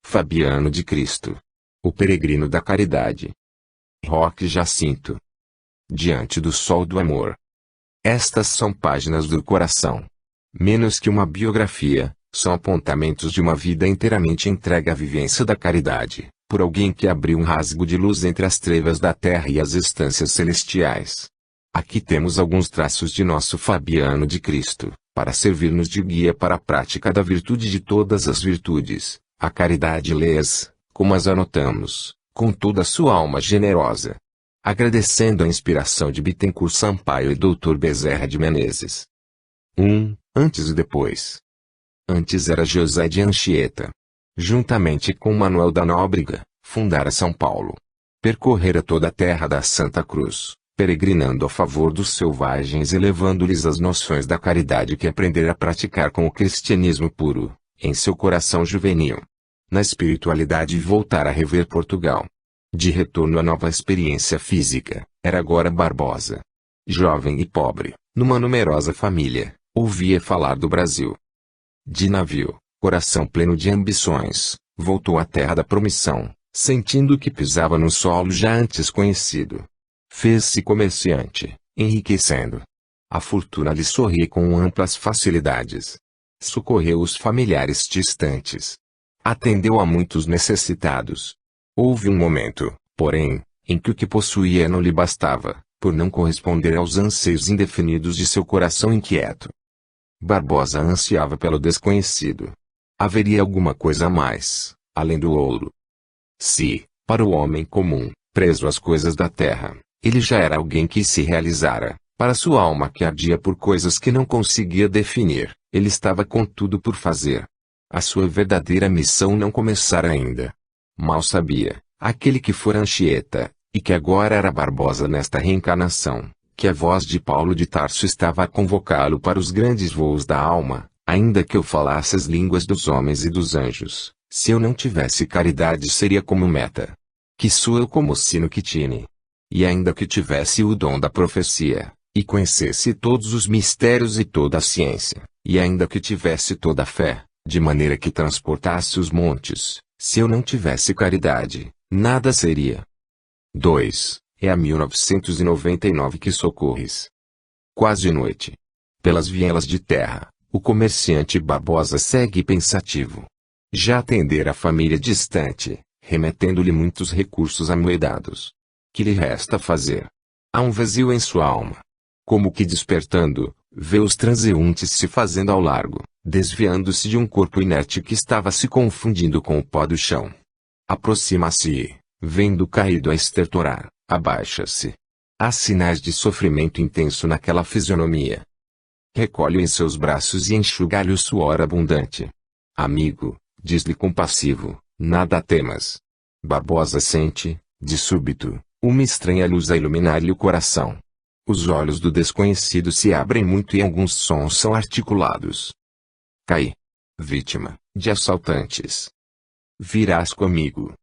Fabiano de Cristo. O peregrino da caridade. Roque Jacinto. Diante do sol do amor. Estas são páginas do coração. Menos que uma biografia, são apontamentos de uma vida inteiramente entregue à vivência da caridade, por alguém que abriu um rasgo de luz entre as trevas da terra e as estâncias celestiais. Aqui temos alguns traços de nosso Fabiano de Cristo, para servir-nos de guia para a prática da virtude de todas as virtudes, a caridade. Lês, como as anotamos, com toda a sua alma generosa. Agradecendo a inspiração de Bittencourt Sampaio e Dr. Bezerra de Menezes. 1. Antes e depois. Antes era José de Anchieta. Juntamente com Manuel da Nóbrega, fundara São Paulo. Percorrera toda a terra da Santa Cruz, peregrinando a favor dos selvagens e levando-lhes as noções da caridade que aprendera a praticar com o cristianismo puro, em seu coração juvenil. Na espiritualidade voltara a rever Portugal. De retorno à nova experiência física, era agora Barbosa. Jovem e pobre, numa numerosa família, ouvia falar do Brasil. De navio, coração pleno de ambições, voltou à terra da promissão, sentindo que pisava no solo já antes conhecido. Fez-se comerciante, enriquecendo. A fortuna lhe sorria com amplas facilidades. Socorreu os familiares distantes. Atendeu a muitos necessitados. Houve um momento, porém, em que o que possuía não lhe bastava, por não corresponder aos anseios indefinidos de seu coração inquieto. Barbosa ansiava pelo desconhecido. Haveria alguma coisa a mais, além do ouro. Se, para o homem comum, preso às coisas da terra, ele já era alguém que se realizara, para sua alma que ardia por coisas que não conseguia definir, ele estava contudo por fazer. A sua verdadeira missão não começara ainda. Mal sabia, aquele que fora Anchieta, e que agora era Barbosa nesta reencarnação, que a voz de Paulo de Tarso estava a convocá-lo para os grandes voos da alma, ainda que eu falasse as línguas dos homens e dos anjos, se eu não tivesse caridade seria como meta. Que sou eu como sino que tine. E ainda que tivesse o dom da profecia, e conhecesse todos os mistérios e toda a ciência, e ainda que tivesse toda a fé, de maneira que transportasse os montes, se eu não tivesse caridade, nada seria. 2. É a 1999 que socorres. Quase noite. Pelas vielas de terra, o comerciante Barbosa segue pensativo. Já atendera a família distante, remetendo-lhe muitos recursos amoedados. Que lhe resta fazer? Há um vazio em sua alma. Como que despertando, vê os transeuntes se fazendo ao largo, desviando-se de um corpo inerte que estava se confundindo com o pó do chão. Aproxima-se e, vendo caído a estertorar, abaixa-se. Há sinais de sofrimento intenso naquela fisionomia. Recolhe-o em seus braços e enxuga-lhe o suor abundante. Amigo, diz-lhe compassivo, nada temas. Barbosa sente, de súbito, uma estranha luz a iluminar-lhe o coração. Os olhos do desconhecido se abrem muito e alguns sons são articulados. Cai. Vítima, de assaltantes. Virás comigo.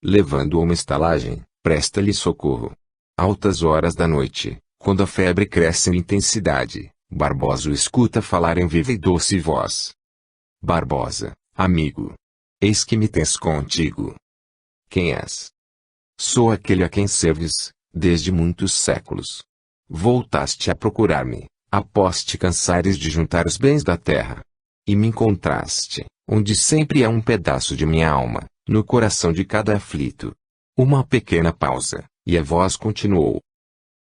Levando-o a uma estalagem, presta-lhe socorro. Altas horas da noite, quando a febre cresce em intensidade, Barbosa o escuta falar em viva e doce voz. Barbosa, amigo. Eis que me tens contigo. Quem és? Sou aquele a quem serves, desde muitos séculos. Voltaste a procurar-me, após te cansares de juntar os bens da terra. E me encontraste, onde sempre há um pedaço de minha alma, no coração de cada aflito. Uma pequena pausa, e a voz continuou.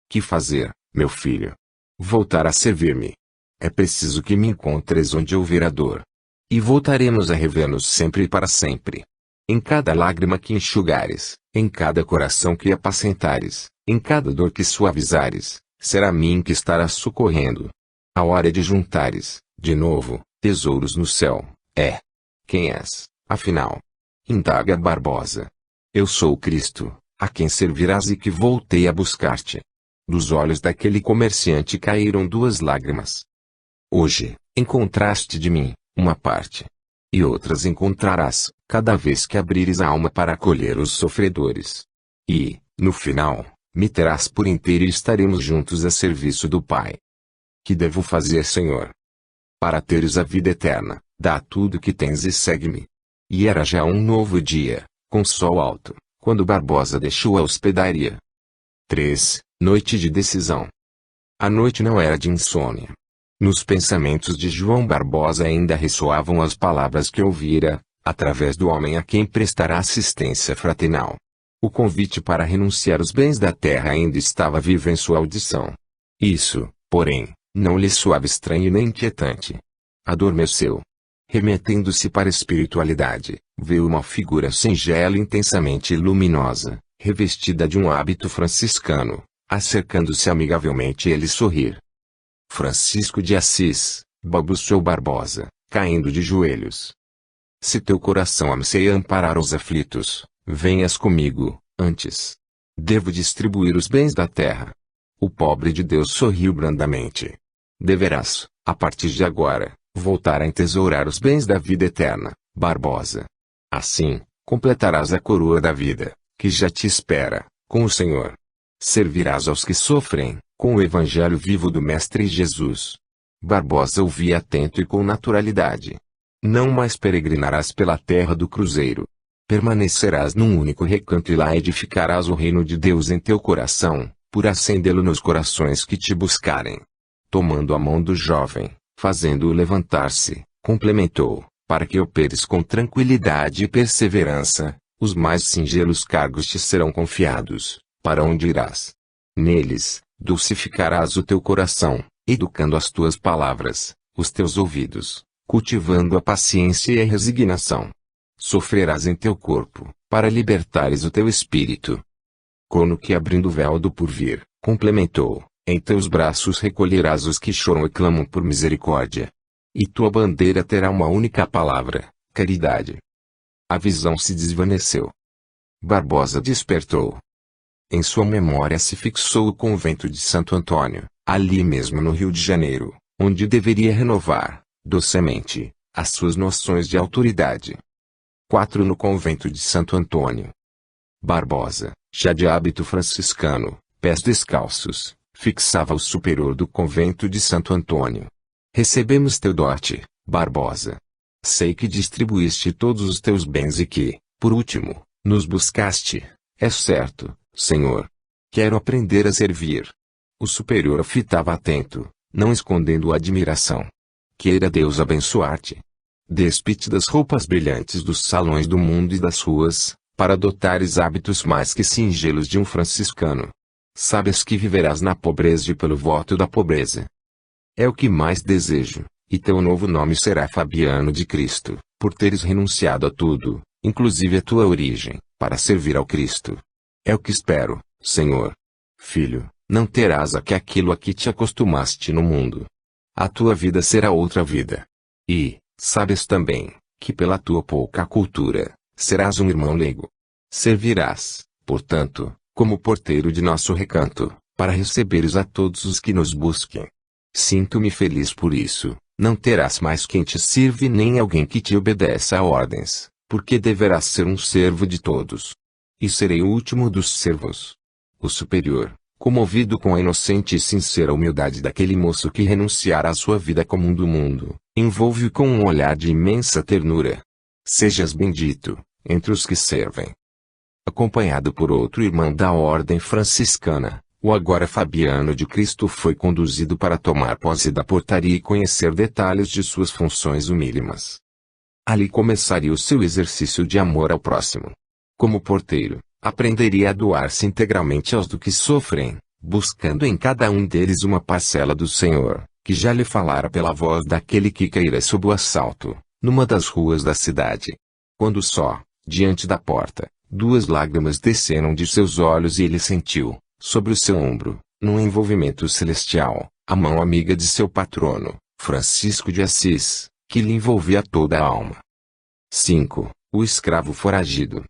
Que fazer, meu filho? Voltar a servir-me. É preciso que me encontres onde houver a dor. E voltaremos a rever-nos sempre e para sempre. Em cada lágrima que enxugares, em cada coração que apacentares, em cada dor que suavizares, será a mim que estarás socorrendo. A hora de juntares, de novo, tesouros no céu, é. Quem és, afinal? Indaga Barbosa. Eu sou o Cristo, a quem servirás e que voltei a buscar-te. Dos olhos daquele comerciante caíram duas lágrimas. Hoje, encontraste de mim, uma parte. E outras encontrarás, cada vez que abrires a alma para acolher os sofredores. E, no final, me terás por inteiro e estaremos juntos a serviço do Pai. Que devo fazer, Senhor? Para teres a vida eterna, dá tudo que tens e segue-me. E era já um novo dia, com sol alto, quando Barbosa deixou a hospedaria. 3. Noite de decisão. A noite não era de insônia. Nos pensamentos de João Barbosa ainda ressoavam as palavras que ouvira, através do homem a quem prestará assistência fraternal. O convite para renunciar os bens da terra ainda estava vivo em sua audição. Isso, porém, não lhe soava estranho nem inquietante. Adormeceu. Remetendo-se para a espiritualidade, viu uma figura singela e intensamente luminosa, revestida de um hábito franciscano, acercando-se amigavelmente ele sorrir. Francisco de Assis, balbuciou Barbosa, caindo de joelhos. Se teu coração anseia amparar os aflitos, venhas comigo, antes. Devo distribuir os bens da terra. O pobre de Deus sorriu brandamente. Deverás, a partir de agora, voltar a entesourar os bens da vida eterna, Barbosa. Assim, completarás a coroa da vida, que já te espera, com o Senhor. Servirás aos que sofrem, com o Evangelho vivo do Mestre Jesus. Barbosa ouvia atento e com naturalidade. Não mais peregrinarás pela terra do cruzeiro. Permanecerás num único recanto e lá edificarás o reino de Deus em teu coração, por acendê-lo nos corações que te buscarem. Tomando a mão do jovem, fazendo-o levantar-se, complementou, para que operes com tranquilidade e perseverança, os mais singelos cargos te serão confiados, para onde irás. Neles, dulcificarás o teu coração, educando as tuas palavras, os teus ouvidos, cultivando a paciência e a resignação. Sofrerás em teu corpo, para libertares o teu espírito. Como que abrindo o véu do porvir, complementou, em teus braços recolherás os que choram e clamam por misericórdia. E tua bandeira terá uma única palavra, caridade. A visão se desvaneceu. Barbosa despertou. Em sua memória se fixou o convento de Santo Antônio, ali mesmo no Rio de Janeiro, onde deveria renovar, docemente, as suas noções de autoridade. 4. No convento de Santo Antônio. Barbosa, já de hábito franciscano, pés descalços, fixava o superior do convento de Santo Antônio. Recebemos teu dote, Barbosa. Sei que distribuíste todos os teus bens e que, por último, nos buscaste. É certo, Senhor. Quero aprender a servir. O superior fitava atento, não escondendo admiração. Queira Deus abençoar-te. Despite das roupas brilhantes dos salões do mundo e das ruas, para adotares hábitos mais que singelos de um franciscano. Sabes que viverás na pobreza e pelo voto da pobreza. É o que mais desejo, e teu novo nome será Fabiano de Cristo, por teres renunciado a tudo, inclusive a tua origem, para servir ao Cristo. É o que espero, Senhor. Filho, não terás aquilo a que te acostumaste no mundo. A tua vida será outra vida. E, sabes também, que pela tua pouca cultura, serás um irmão leigo. Servirás, portanto, como porteiro de nosso recanto, para receberes a todos os que nos busquem. Sinto-me feliz por isso, não terás mais quem te sirva nem alguém que te obedeça a ordens, porque deverás ser um servo de todos. E serei o último dos servos. O superior, comovido com a inocente e sincera humildade daquele moço que renunciara à sua vida comum do mundo, envolve-o com um olhar de imensa ternura. Sejas bendito, entre os que servem. Acompanhado por outro irmão da ordem franciscana, o agora Fabiano de Cristo foi conduzido para tomar posse da portaria e conhecer detalhes de suas funções humílimas. Ali começaria o seu exercício de amor ao próximo. Como porteiro, aprenderia a doar-se integralmente aos do que sofrem, buscando em cada um deles uma parcela do Senhor, que já lhe falara pela voz daquele que caíra sob o assalto, numa das ruas da cidade. Quando só, diante da porta, 2 lágrimas desceram de seus olhos e ele sentiu, sobre o seu ombro, num envolvimento celestial, a mão amiga de seu patrono, Francisco de Assis, que lhe envolvia toda a alma. 5. O escravo foragido.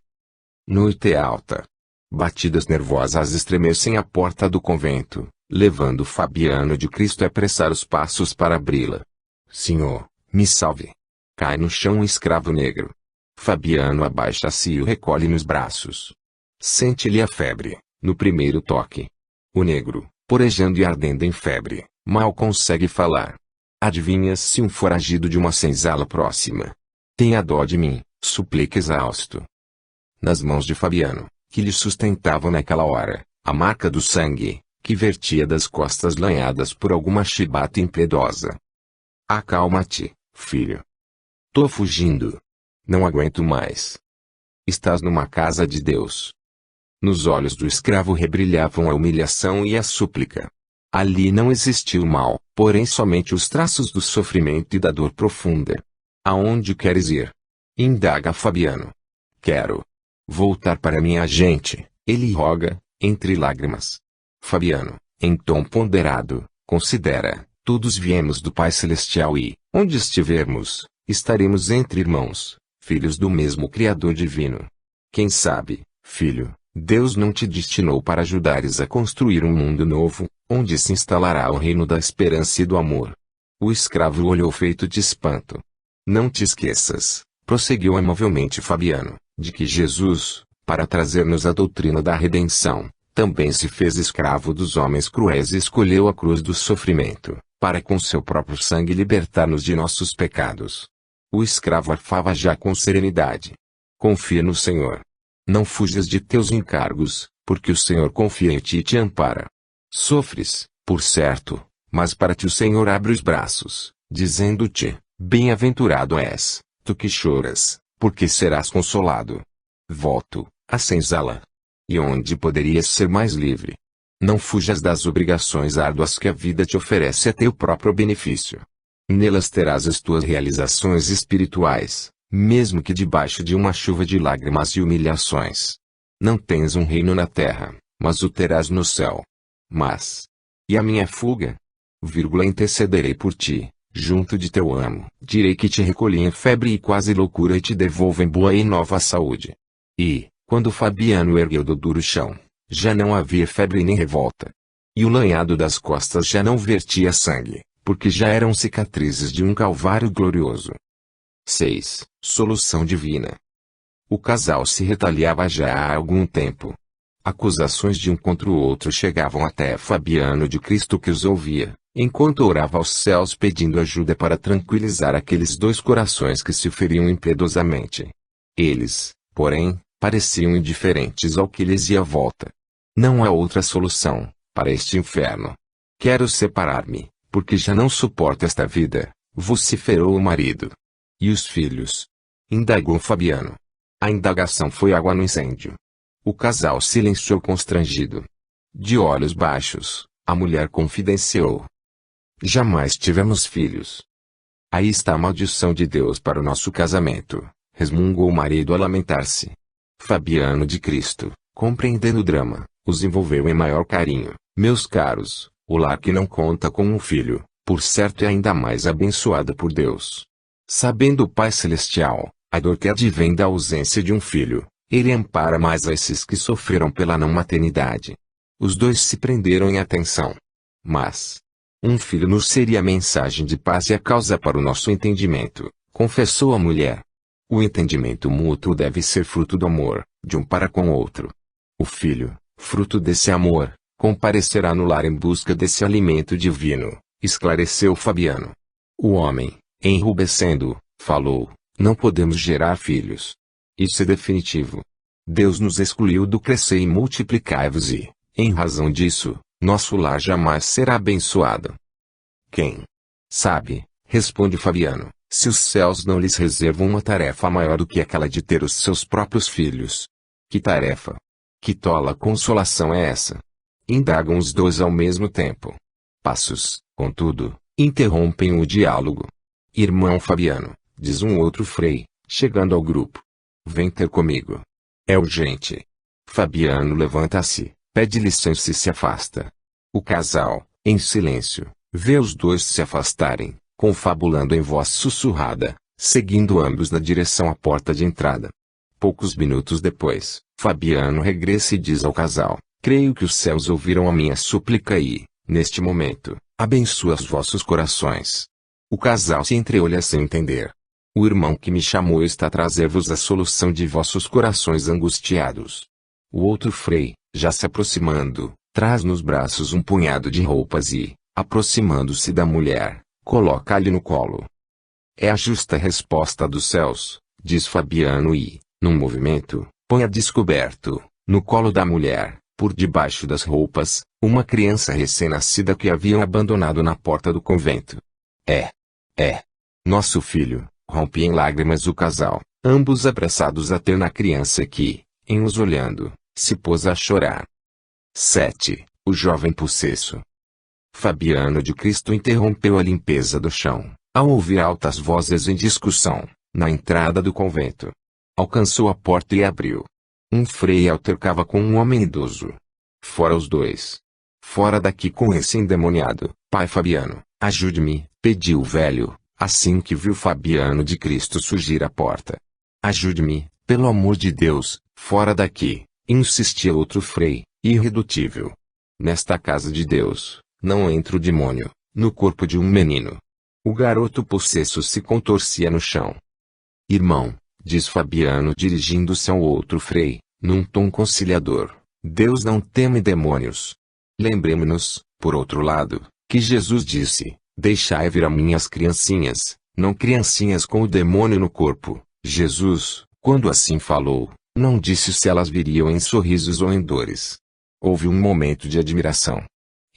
Noite alta. Batidas nervosas estremecem a porta do convento, levando Fabiano de Cristo a apressar os passos para abri-la. Senhor, me salve. Cai no chão um escravo negro. Fabiano abaixa-se e o recolhe nos braços. Sente-lhe a febre, no primeiro toque. O negro, porejando e ardendo em febre, mal consegue falar. Adivinha-se um foragido de uma senzala próxima. Tenha dó de mim, Suplica exausto. Nas mãos de Fabiano, que lhe sustentavam naquela hora, a marca do sangue, que vertia das costas lanhadas por alguma chibata impiedosa. Acalma-te, filho. Tô fugindo. Não aguento mais. Estás numa casa de Deus. Nos olhos do escravo rebrilhavam a humilhação e a súplica. Ali não existia o mal, porém somente os traços do sofrimento e da dor profunda. Aonde queres ir? Indaga Fabiano. Quero voltar para minha gente, ele roga, entre lágrimas. Fabiano, em tom ponderado, considera, todos viemos do Pai Celestial e, onde estivermos, estaremos entre irmãos, filhos do mesmo Criador Divino. Quem sabe, filho, Deus não te destinou para ajudares a construir um mundo novo, onde se instalará o reino da esperança e do amor. O escravo olhou feito de espanto. Não te esqueças, prosseguiu amavelmente Fabiano, de que Jesus, para trazer-nos a doutrina da redenção, também se fez escravo dos homens cruéis e escolheu a cruz do sofrimento, para com seu próprio sangue libertar-nos de nossos pecados. O escravo arfava já com serenidade. Confia no Senhor. Não fujas de teus encargos, porque o Senhor confia em ti e te ampara. Sofres, por certo, mas para ti o Senhor abre os braços, dizendo-te, bem-aventurado és, tu que choras, porque serás consolado. Volto, a senzala. E onde poderias ser mais livre? Não fujas das obrigações árduas que a vida te oferece a teu próprio benefício. Nelas terás as tuas realizações espirituais, mesmo que debaixo de uma chuva de lágrimas e humilhações. Não tens um reino na terra, mas o terás no céu. Mas, e a minha fuga? Intercederei por ti, junto de teu amo. Direi que te recolhi em febre e quase loucura e te devolvo em boa e nova saúde. E, quando Fabiano ergueu do duro chão, já não havia febre nem revolta. E o lanhado das costas já não vertia sangue, porque já eram cicatrizes de um calvário glorioso. 6. Solução divina. O casal se retaliava já há algum tempo. Acusações de um contra o outro chegavam até Fabiano de Cristo que os ouvia, enquanto orava aos céus pedindo ajuda para tranquilizar aqueles dois corações que se feriam impiedosamente. Eles, porém, pareciam indiferentes ao que lhes ia à volta. Não há outra solução para este inferno. Quero separar-me, porque já não suporto esta vida, vociferou o marido. E os filhos? Indagou Fabiano. A indagação foi água no incêndio. O casal silenciou constrangido. De olhos baixos, a mulher confidenciou. Jamais tivemos filhos. Aí está a maldição de Deus para o nosso casamento, resmungou o marido a lamentar-se. Fabiano de Cristo, compreendendo o drama, os envolveu em maior carinho. Meus caros, o lar que não conta com um filho, por certo é ainda mais abençoado por Deus. Sabendo o Pai Celestial, a dor que advém da ausência de um filho, ele ampara mais a esses que sofreram pela não maternidade. Os dois se prenderam em atenção. Mas, um filho nos seria a mensagem de paz e a causa para o nosso entendimento, confessou a mulher. O entendimento mútuo deve ser fruto do amor, de um para com o outro. O filho, fruto desse amor, comparecerá no lar em busca desse alimento divino, esclareceu Fabiano. O homem, enrubescendo, falou, não podemos gerar filhos. Isso é definitivo. Deus nos excluiu do crescer e multiplicai-vos e, em razão disso, nosso lar jamais será abençoado. Quem sabe, responde Fabiano, se os céus não lhes reservam uma tarefa maior do que aquela de ter os seus próprios filhos? Que tarefa? Que tola consolação é essa? Indagam os dois ao mesmo tempo. Passos, contudo, interrompem o diálogo. Irmão Fabiano, diz um outro frei, chegando ao grupo. Vem ter comigo. É urgente. Fabiano levanta-se, pede licença e se afasta. O casal, em silêncio, vê os dois se afastarem, confabulando em voz sussurrada, seguindo ambos na direção à porta de entrada. Poucos minutos depois, Fabiano regressa e diz ao casal, creio que os céus ouviram a minha súplica e, neste momento, abençoa os vossos corações. O casal se entreolha sem entender. O irmão que me chamou está a trazer-vos a solução de vossos corações angustiados. O outro frei, já se aproximando, traz nos braços um punhado de roupas e, aproximando-se da mulher, coloca-lhe no colo. É a justa resposta dos céus, diz Fabiano e, num movimento, põe a descoberto, no colo da mulher, por debaixo das roupas, uma criança recém-nascida que haviam abandonado na porta do convento. É nosso filho, rompe em lágrimas o casal, ambos abraçados a terna criança que, em os olhando, se pôs a chorar. 7. O jovem possesso. Fabiano de Cristo interrompeu a limpeza do chão, ao ouvir altas vozes em discussão, na entrada do convento. Alcançou a porta e abriu. Um frei altercava com um homem idoso. Fora os dois. Fora daqui com esse endemoniado, pai Fabiano, ajude-me, pediu o velho, assim que viu Fabiano de Cristo surgir à porta. Ajude-me, pelo amor de Deus, fora daqui, insistia outro frei, irredutível. Nesta casa de Deus, não entra o demônio, no corpo de um menino. O garoto possesso se contorcia no chão. Irmão, diz Fabiano dirigindo-se ao outro frei, num tom conciliador, Deus não teme demônios. Lembremos-nos, por outro lado, que Jesus disse, deixai vir a mim as criancinhas, não criancinhas com o demônio no corpo. Jesus, quando assim falou, não disse se elas viriam em sorrisos ou em dores. Houve um momento de admiração.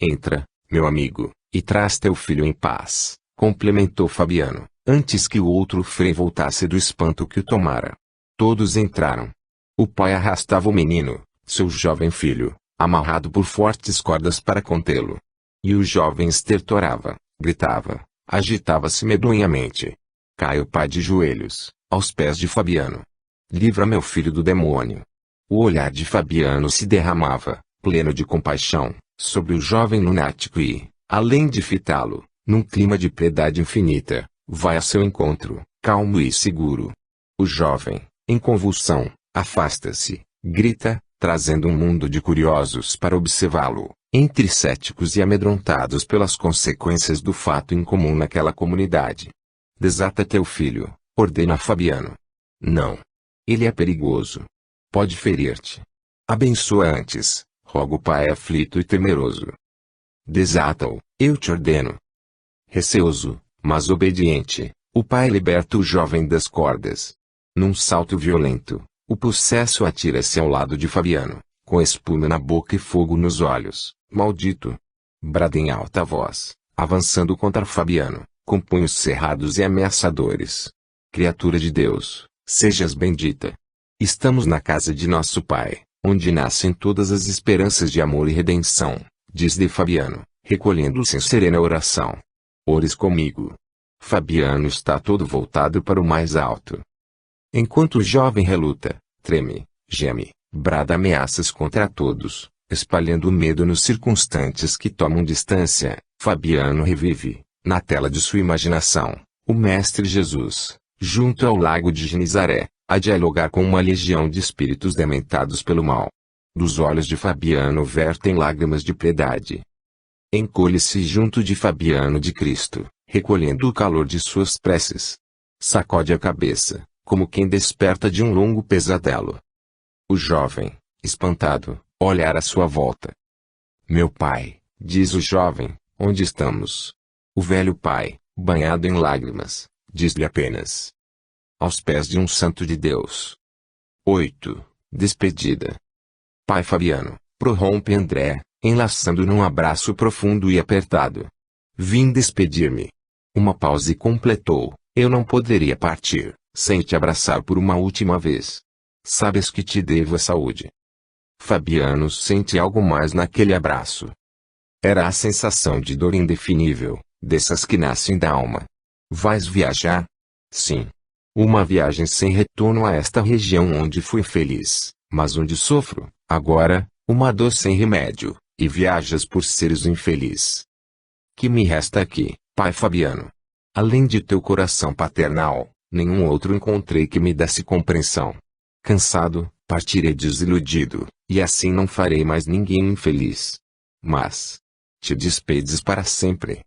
Entra, meu amigo, e traz teu filho em paz, complementou Fabiano, antes que o outro frei voltasse do espanto que o tomara. Todos entraram. O pai arrastava o menino, seu jovem filho, amarrado por fortes cordas para contê-lo. E o jovem estertorava, gritava, agitava-se medonhamente. Cai o pai de joelhos, aos pés de Fabiano. Livra meu filho do demônio. O olhar de Fabiano se derramava, pleno de compaixão, sobre o jovem lunático e, além de fitá-lo, num clima de piedade infinita, vai a seu encontro, calmo e seguro. O jovem, em convulsão, afasta-se, grita, trazendo um mundo de curiosos para observá-lo, entre céticos e amedrontados pelas consequências do fato incomum naquela comunidade. Desata teu filho, ordena Fabiano. Não. Ele é perigoso. Pode ferir-te. Abençoa antes, roga o pai aflito e temeroso. Desata-o, eu te ordeno. Receoso, mas obediente, o pai liberta o jovem das cordas. Num salto violento, o possesso atira-se ao lado de Fabiano, com espuma na boca e fogo nos olhos. Maldito! Brada em alta voz, avançando contra Fabiano, com punhos cerrados e ameaçadores. Criatura de Deus, sejas bendita. Estamos na casa de nosso Pai, onde nascem todas as esperanças de amor e redenção, diz-lhe Fabiano, recolhendo-se em serena oração. Ores comigo. Fabiano está todo voltado para o mais alto. Enquanto o jovem reluta, treme, geme, brada ameaças contra todos, espalhando o medo nos circunstantes que tomam distância, Fabiano revive, na tela de sua imaginação, o Mestre Jesus, junto ao lago de Genizaré, a dialogar com uma legião de espíritos dementados pelo mal. Dos olhos de Fabiano vertem lágrimas de piedade. Encolhe-se junto de Fabiano de Cristo, recolhendo o calor de suas preces. Sacode a cabeça, como quem desperta de um longo pesadelo. O jovem, espantado, olhar à sua volta. Meu pai, diz o jovem, onde estamos? O velho pai, banhado em lágrimas, diz-lhe apenas: aos pés de um santo de Deus. 8. Despedida. Pai Fabiano, prorrompe André, enlaçando num abraço profundo e apertado. Vim despedir-me. Uma pausa e completou: eu não poderia partir, sem te abraçar por uma última vez. Sabes que te devo a saúde. Fabiano sente algo mais naquele abraço. Era a sensação de dor indefinível, dessas que nascem da alma. Vais viajar? Sim. Uma viagem sem retorno a esta região onde fui feliz, mas onde sofro, agora, uma dor sem remédio, e viajas por seres infeliz. Que me resta aqui, pai Fabiano? Além de teu coração paternal, nenhum outro encontrei que me desse compreensão. Cansado, partirei desiludido, e assim não farei mais ninguém infeliz. Mas te despedes para sempre.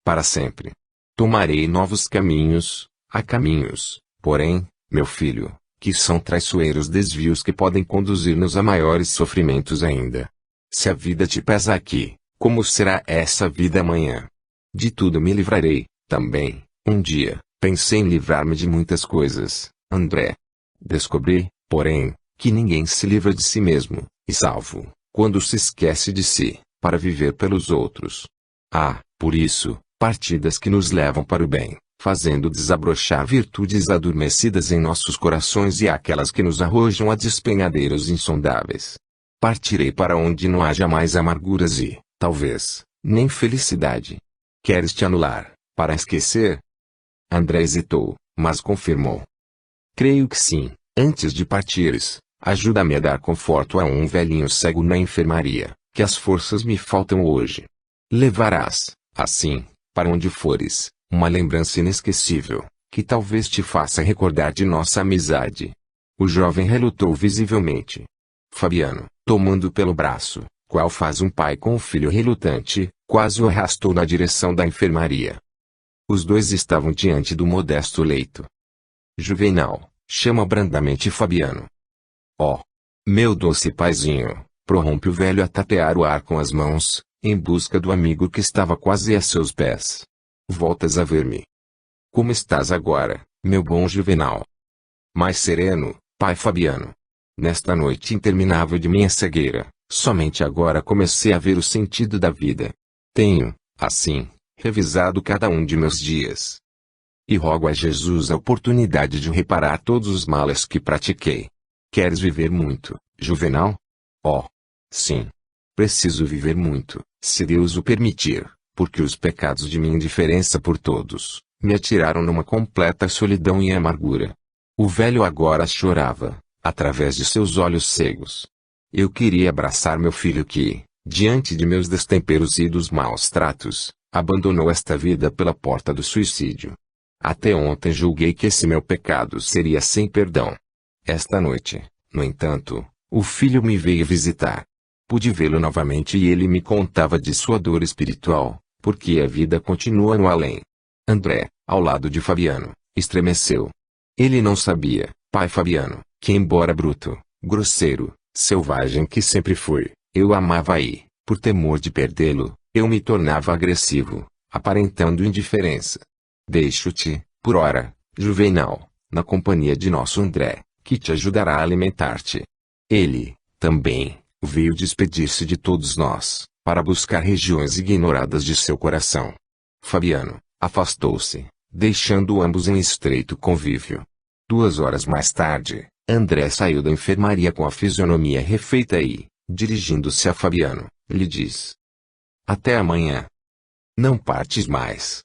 Para sempre. Tomarei novos caminhos, há caminhos, porém, meu filho, que são traiçoeiros desvios que podem conduzir-nos a maiores sofrimentos ainda. Se a vida te pesa aqui, como será essa vida amanhã? De tudo me livrarei, também, um dia, pensei em livrar-me de muitas coisas, André. Descobri, porém, que ninguém se livra de si mesmo, e salvo, quando se esquece de si, para viver pelos outros. Há, por isso, partidas que nos levam para o bem, fazendo desabrochar virtudes adormecidas em nossos corações e aquelas que nos arrojam a despenhadeiros insondáveis. Partirei para onde não haja mais amarguras e, talvez, nem felicidade. Queres te anular, para esquecer? André hesitou, mas confirmou. Creio que sim. Antes de partires, ajuda-me a dar conforto a um velhinho cego na enfermaria, que as forças me faltam hoje. Levarás, assim, para onde fores, uma lembrança inesquecível, que talvez te faça recordar de nossa amizade. O jovem relutou visivelmente. Fabiano, tomando pelo braço, qual faz um pai com o filho relutante, quase o arrastou na direção da enfermaria. Os dois estavam diante do modesto leito. Juvenal, chama brandamente Fabiano. Oh! Meu doce paizinho, prorrompe o velho a tatear o ar com as mãos, em busca do amigo que estava quase a seus pés. Voltas a ver-me. Como estás agora, meu bom Juvenal? Mais sereno, pai Fabiano. Nesta noite interminável de minha cegueira, somente agora comecei a ver o sentido da vida. Tenho, assim, revisado cada um de meus dias. E rogo a Jesus a oportunidade de reparar todos os males que pratiquei. Queres viver muito, Juvenal? Oh! Sim. Preciso viver muito, se Deus o permitir, porque os pecados de minha indiferença por todos, me atiraram numa completa solidão e amargura. O velho agora chorava, através de seus olhos cegos. Eu queria abraçar meu filho que, diante de meus destemperos e dos maus tratos, abandonou esta vida pela porta do suicídio. Até ontem julguei que esse meu pecado seria sem perdão. Esta noite, no entanto, o filho me veio visitar. Pude vê-lo novamente e ele me contava de sua dor espiritual, porque a vida continua no além. André, ao lado de Fabiano, estremeceu. Ele não sabia, pai Fabiano, que embora bruto, grosseiro, selvagem que sempre fui, eu amava e, por temor de perdê-lo, eu me tornava agressivo, aparentando indiferença. Deixo-te, por ora, Juvenal, na companhia de nosso André, que te ajudará a alimentar-te. Ele, também, veio despedir-se de todos nós, para buscar regiões ignoradas de seu coração. Fabiano afastou-se, deixando ambos em estreito convívio. 2 horas mais tarde, André saiu da enfermaria com a fisionomia refeita e, dirigindo-se a Fabiano, lhe diz: Até amanhã. Não partes mais.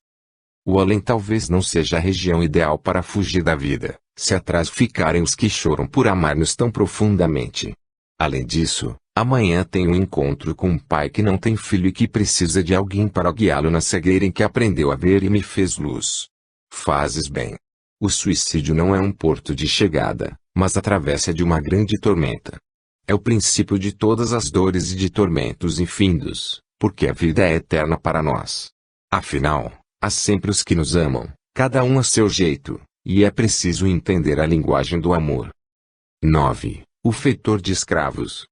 O além talvez não seja a região ideal para fugir da vida, se atrás ficarem os que choram por amar-nos tão profundamente. Além disso, amanhã tenho um encontro com um pai que não tem filho e que precisa de alguém para guiá-lo na cegueira em que aprendeu a ver e me fez luz. Fazes bem. O suicídio não é um porto de chegada, mas a travessa de uma grande tormenta. É o princípio de todas as dores e de tormentos infindos, porque a vida é eterna para nós. Afinal, há sempre os que nos amam, cada um a seu jeito, e é preciso entender a linguagem do amor. 9. O feitor de escravos.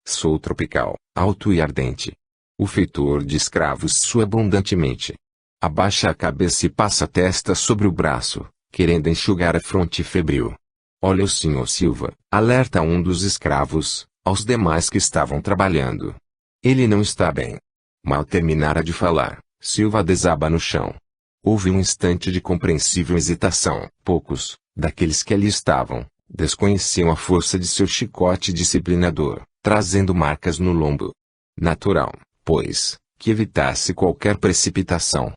Sou tropical, alto e ardente. O feitor de escravos sua abundantemente. Abaixa a cabeça e passa a testa sobre o braço, querendo enxugar a fronte febril. Olha o senhor Silva, alerta um dos escravos, aos demais que estavam trabalhando. Ele não está bem. Mal terminara de falar, Silva desaba no chão. Houve um instante de compreensível hesitação. Poucos, daqueles que ali estavam, desconheciam a força de seu chicote disciplinador, trazendo marcas no lombo. Natural, pois, que evitasse qualquer precipitação.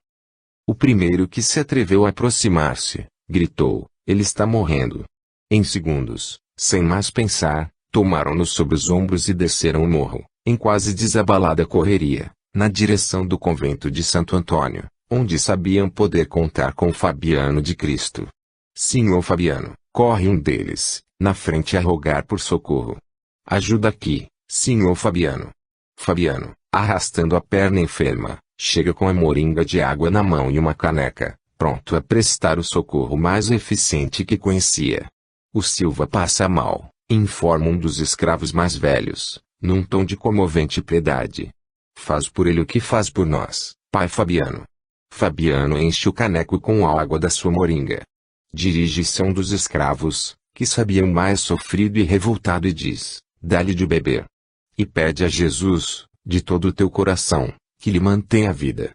O primeiro que se atreveu a aproximar-se, gritou: ele está morrendo. Em segundos, sem mais pensar, tomaram-no sobre os ombros e desceram o morro, em quase desabalada correria, na direção do convento de Santo Antônio, onde sabiam poder contar com Fabiano de Cristo. Senhor Fabiano, corre um deles, na frente a rogar por socorro. Ajuda aqui, senhor Fabiano. Fabiano, arrastando a perna enferma, chega com a moringa de água na mão e uma caneca, pronto a prestar o socorro mais eficiente que conhecia. O Silva passa mal, informa um dos escravos mais velhos, num tom de comovente piedade. Faz por ele o que faz por nós, pai Fabiano. Fabiano enche o caneco com a água da sua moringa. Dirige-se a um dos escravos, que sabia o mais sofrido e revoltado, e diz: dá-lhe de beber. E pede a Jesus, de todo o teu coração, que lhe mantenha a vida.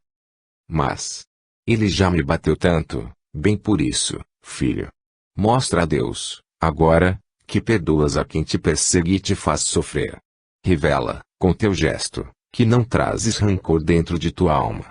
Mas ele já me bateu tanto, bem por isso, filho. Mostra a Deus, agora, que perdoas a quem te persegue e te faz sofrer. Revela, com teu gesto, que não trazes rancor dentro de tua alma.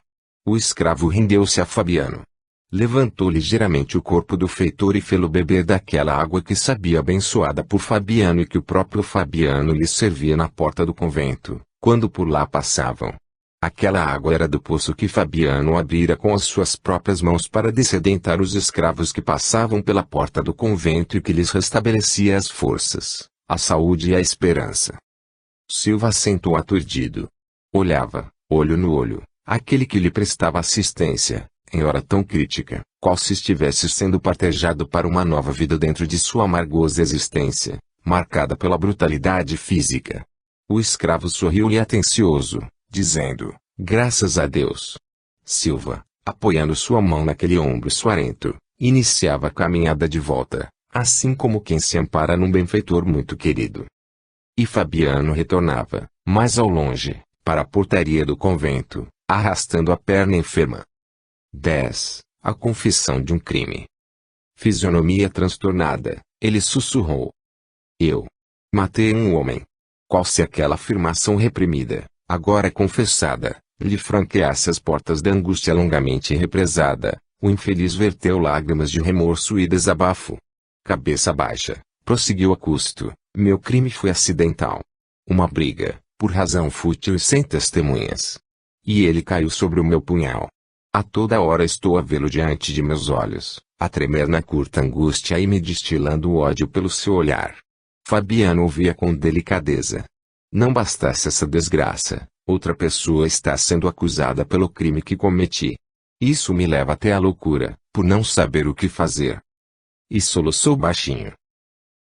O escravo rendeu-se a Fabiano. Levantou ligeiramente o corpo do feitor e fê-lo beber daquela água que sabia abençoada por Fabiano e que o próprio Fabiano lhe servia na porta do convento, quando por lá passavam. Aquela água era do poço que Fabiano abrira com as suas próprias mãos para dessedentar os escravos que passavam pela porta do convento e que lhes restabelecia as forças, a saúde e a esperança. Silva sentou aturdido. Olhava, olho no olho, aquele que lhe prestava assistência, em hora tão crítica, qual se estivesse sendo partejado para uma nova vida dentro de sua amargosa existência, marcada pela brutalidade física. O escravo sorriu-lhe atencioso, dizendo: graças a Deus. Silva, apoiando sua mão naquele ombro suarento, iniciava a caminhada de volta, assim como quem se ampara num benfeitor muito querido. E Fabiano retornava, mais ao longe, para a portaria do convento, arrastando a perna enferma. 10. A confissão de um crime. Fisionomia transtornada, ele sussurrou: eu matei um homem. Qual se aquela afirmação reprimida, agora confessada, lhe franqueasse as portas da angústia longamente represada, o infeliz verteu lágrimas de remorso e desabafo. Cabeça baixa, prosseguiu a custo: meu crime foi acidental. Uma briga, por razão fútil e sem testemunhas. E ele caiu sobre o meu punhal. A toda hora estou a vê-lo diante de meus olhos, a tremer na curta angústia e me destilando o ódio pelo seu olhar. Fabiano ouvia com delicadeza. Não bastasse essa desgraça, outra pessoa está sendo acusada pelo crime que cometi. Isso me leva até a loucura, por não saber o que fazer. E soluçou baixinho.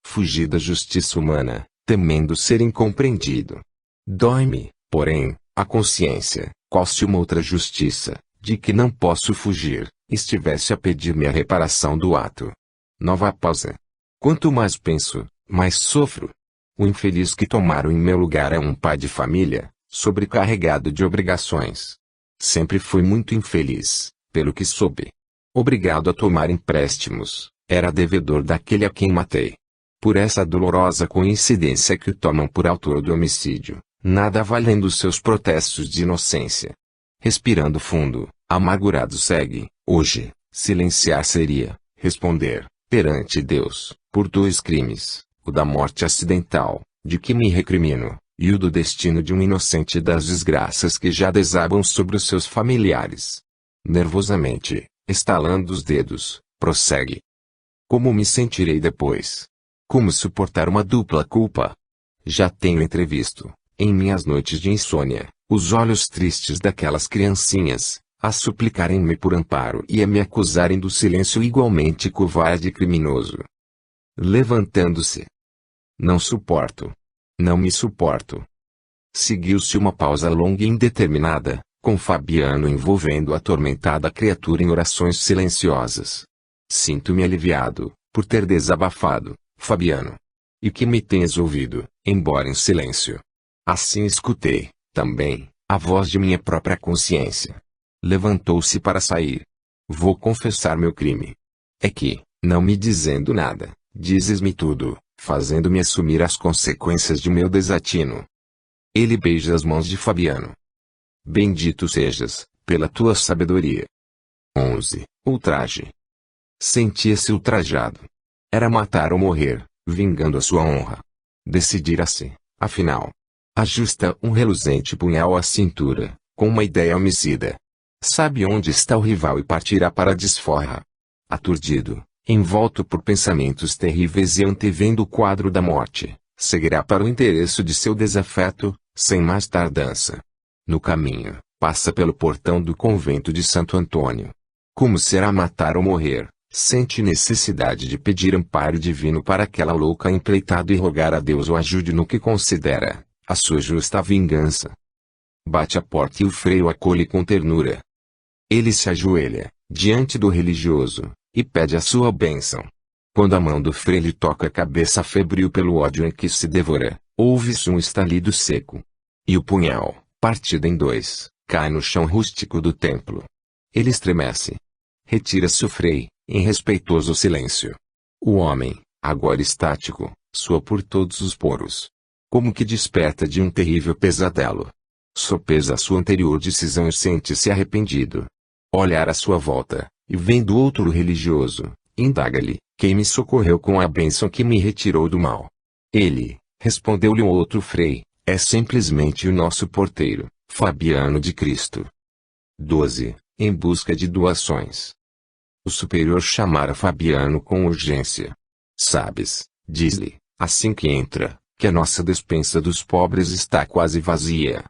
Fugi da justiça humana, temendo ser incompreendido. Dói-me, porém, a consciência, qual se uma outra justiça, de que não posso fugir, estivesse a pedir-me a reparação do ato. Nova pausa. Quanto mais penso, mais sofro. O infeliz que tomaram em meu lugar é um pai de família, sobrecarregado de obrigações. Sempre fui muito infeliz, pelo que soube. Obrigado a tomar empréstimos, era devedor daquele a quem matei. Por essa dolorosa coincidência que o tomam por autor do homicídio, nada valendo seus protestos de inocência. Respirando fundo, amargurado segue: hoje, silenciar seria responder, perante Deus, por dois crimes, o da morte acidental, de que me recrimino, e o do destino de um inocente das desgraças que já desabam sobre os seus familiares. Nervosamente, estalando os dedos, prossegue: como me sentirei depois? Como suportar uma dupla culpa? Já tenho entrevisto, em minhas noites de insônia, os olhos tristes daquelas criancinhas, a suplicarem-me por amparo e a me acusarem do silêncio igualmente covarde e criminoso. Levantando-se. Não suporto. Não me suporto. Seguiu-se uma pausa longa e indeterminada, com Fabiano envolvendo a atormentada criatura em orações silenciosas. Sinto-me aliviado, por ter desabafado, Fabiano. E que me tenhas ouvido, embora em silêncio. Assim escutei, também, a voz de minha própria consciência. Levantou-se para sair. Vou confessar meu crime. É que, não me dizendo nada, dizes-me tudo, fazendo-me assumir as consequências de meu desatino. Ele beija as mãos de Fabiano. Bendito sejas, pela tua sabedoria. 11. Ultraje. Sentia-se ultrajado. Era matar ou morrer, vingando a sua honra. Decidira-se, afinal. Ajusta um reluzente punhal à cintura, com uma ideia homicida. Sabe onde está o rival e partirá para a desforra. Aturdido, envolto por pensamentos terríveis e antevendo o quadro da morte, seguirá para o endereço de seu desafeto, sem mais tardança. No caminho, passa pelo portão do convento de Santo Antônio. Como será matar ou morrer, sente necessidade de pedir amparo divino para aquela louca empreitada e rogar a Deus o ajude no que considera a sua justa vingança. Bate a porta e o freio acolhe com ternura. Ele se ajoelha, diante do religioso, e pede a sua bênção. Quando a mão do frei lhe toca a cabeça febril pelo ódio em que se devora, ouve-se um estalido seco. E o punhal, partido em dois, cai no chão rústico do templo. Ele estremece. Retira-se o frei, em respeitoso silêncio. O homem, agora estático, soa por todos os poros. Como que desperta de um terrível pesadelo. Sopesa a sua anterior decisão e sente-se arrependido. Olhar à sua volta, e vendo outro religioso, indaga-lhe, quem me socorreu com a bênção que me retirou do mal? Ele, respondeu-lhe o outro frei, é simplesmente o nosso porteiro, Fabiano de Cristo. 12. Em busca de doações. O superior chamara Fabiano com urgência. Sabes, diz-lhe, assim que entra, que a nossa despensa dos pobres está quase vazia.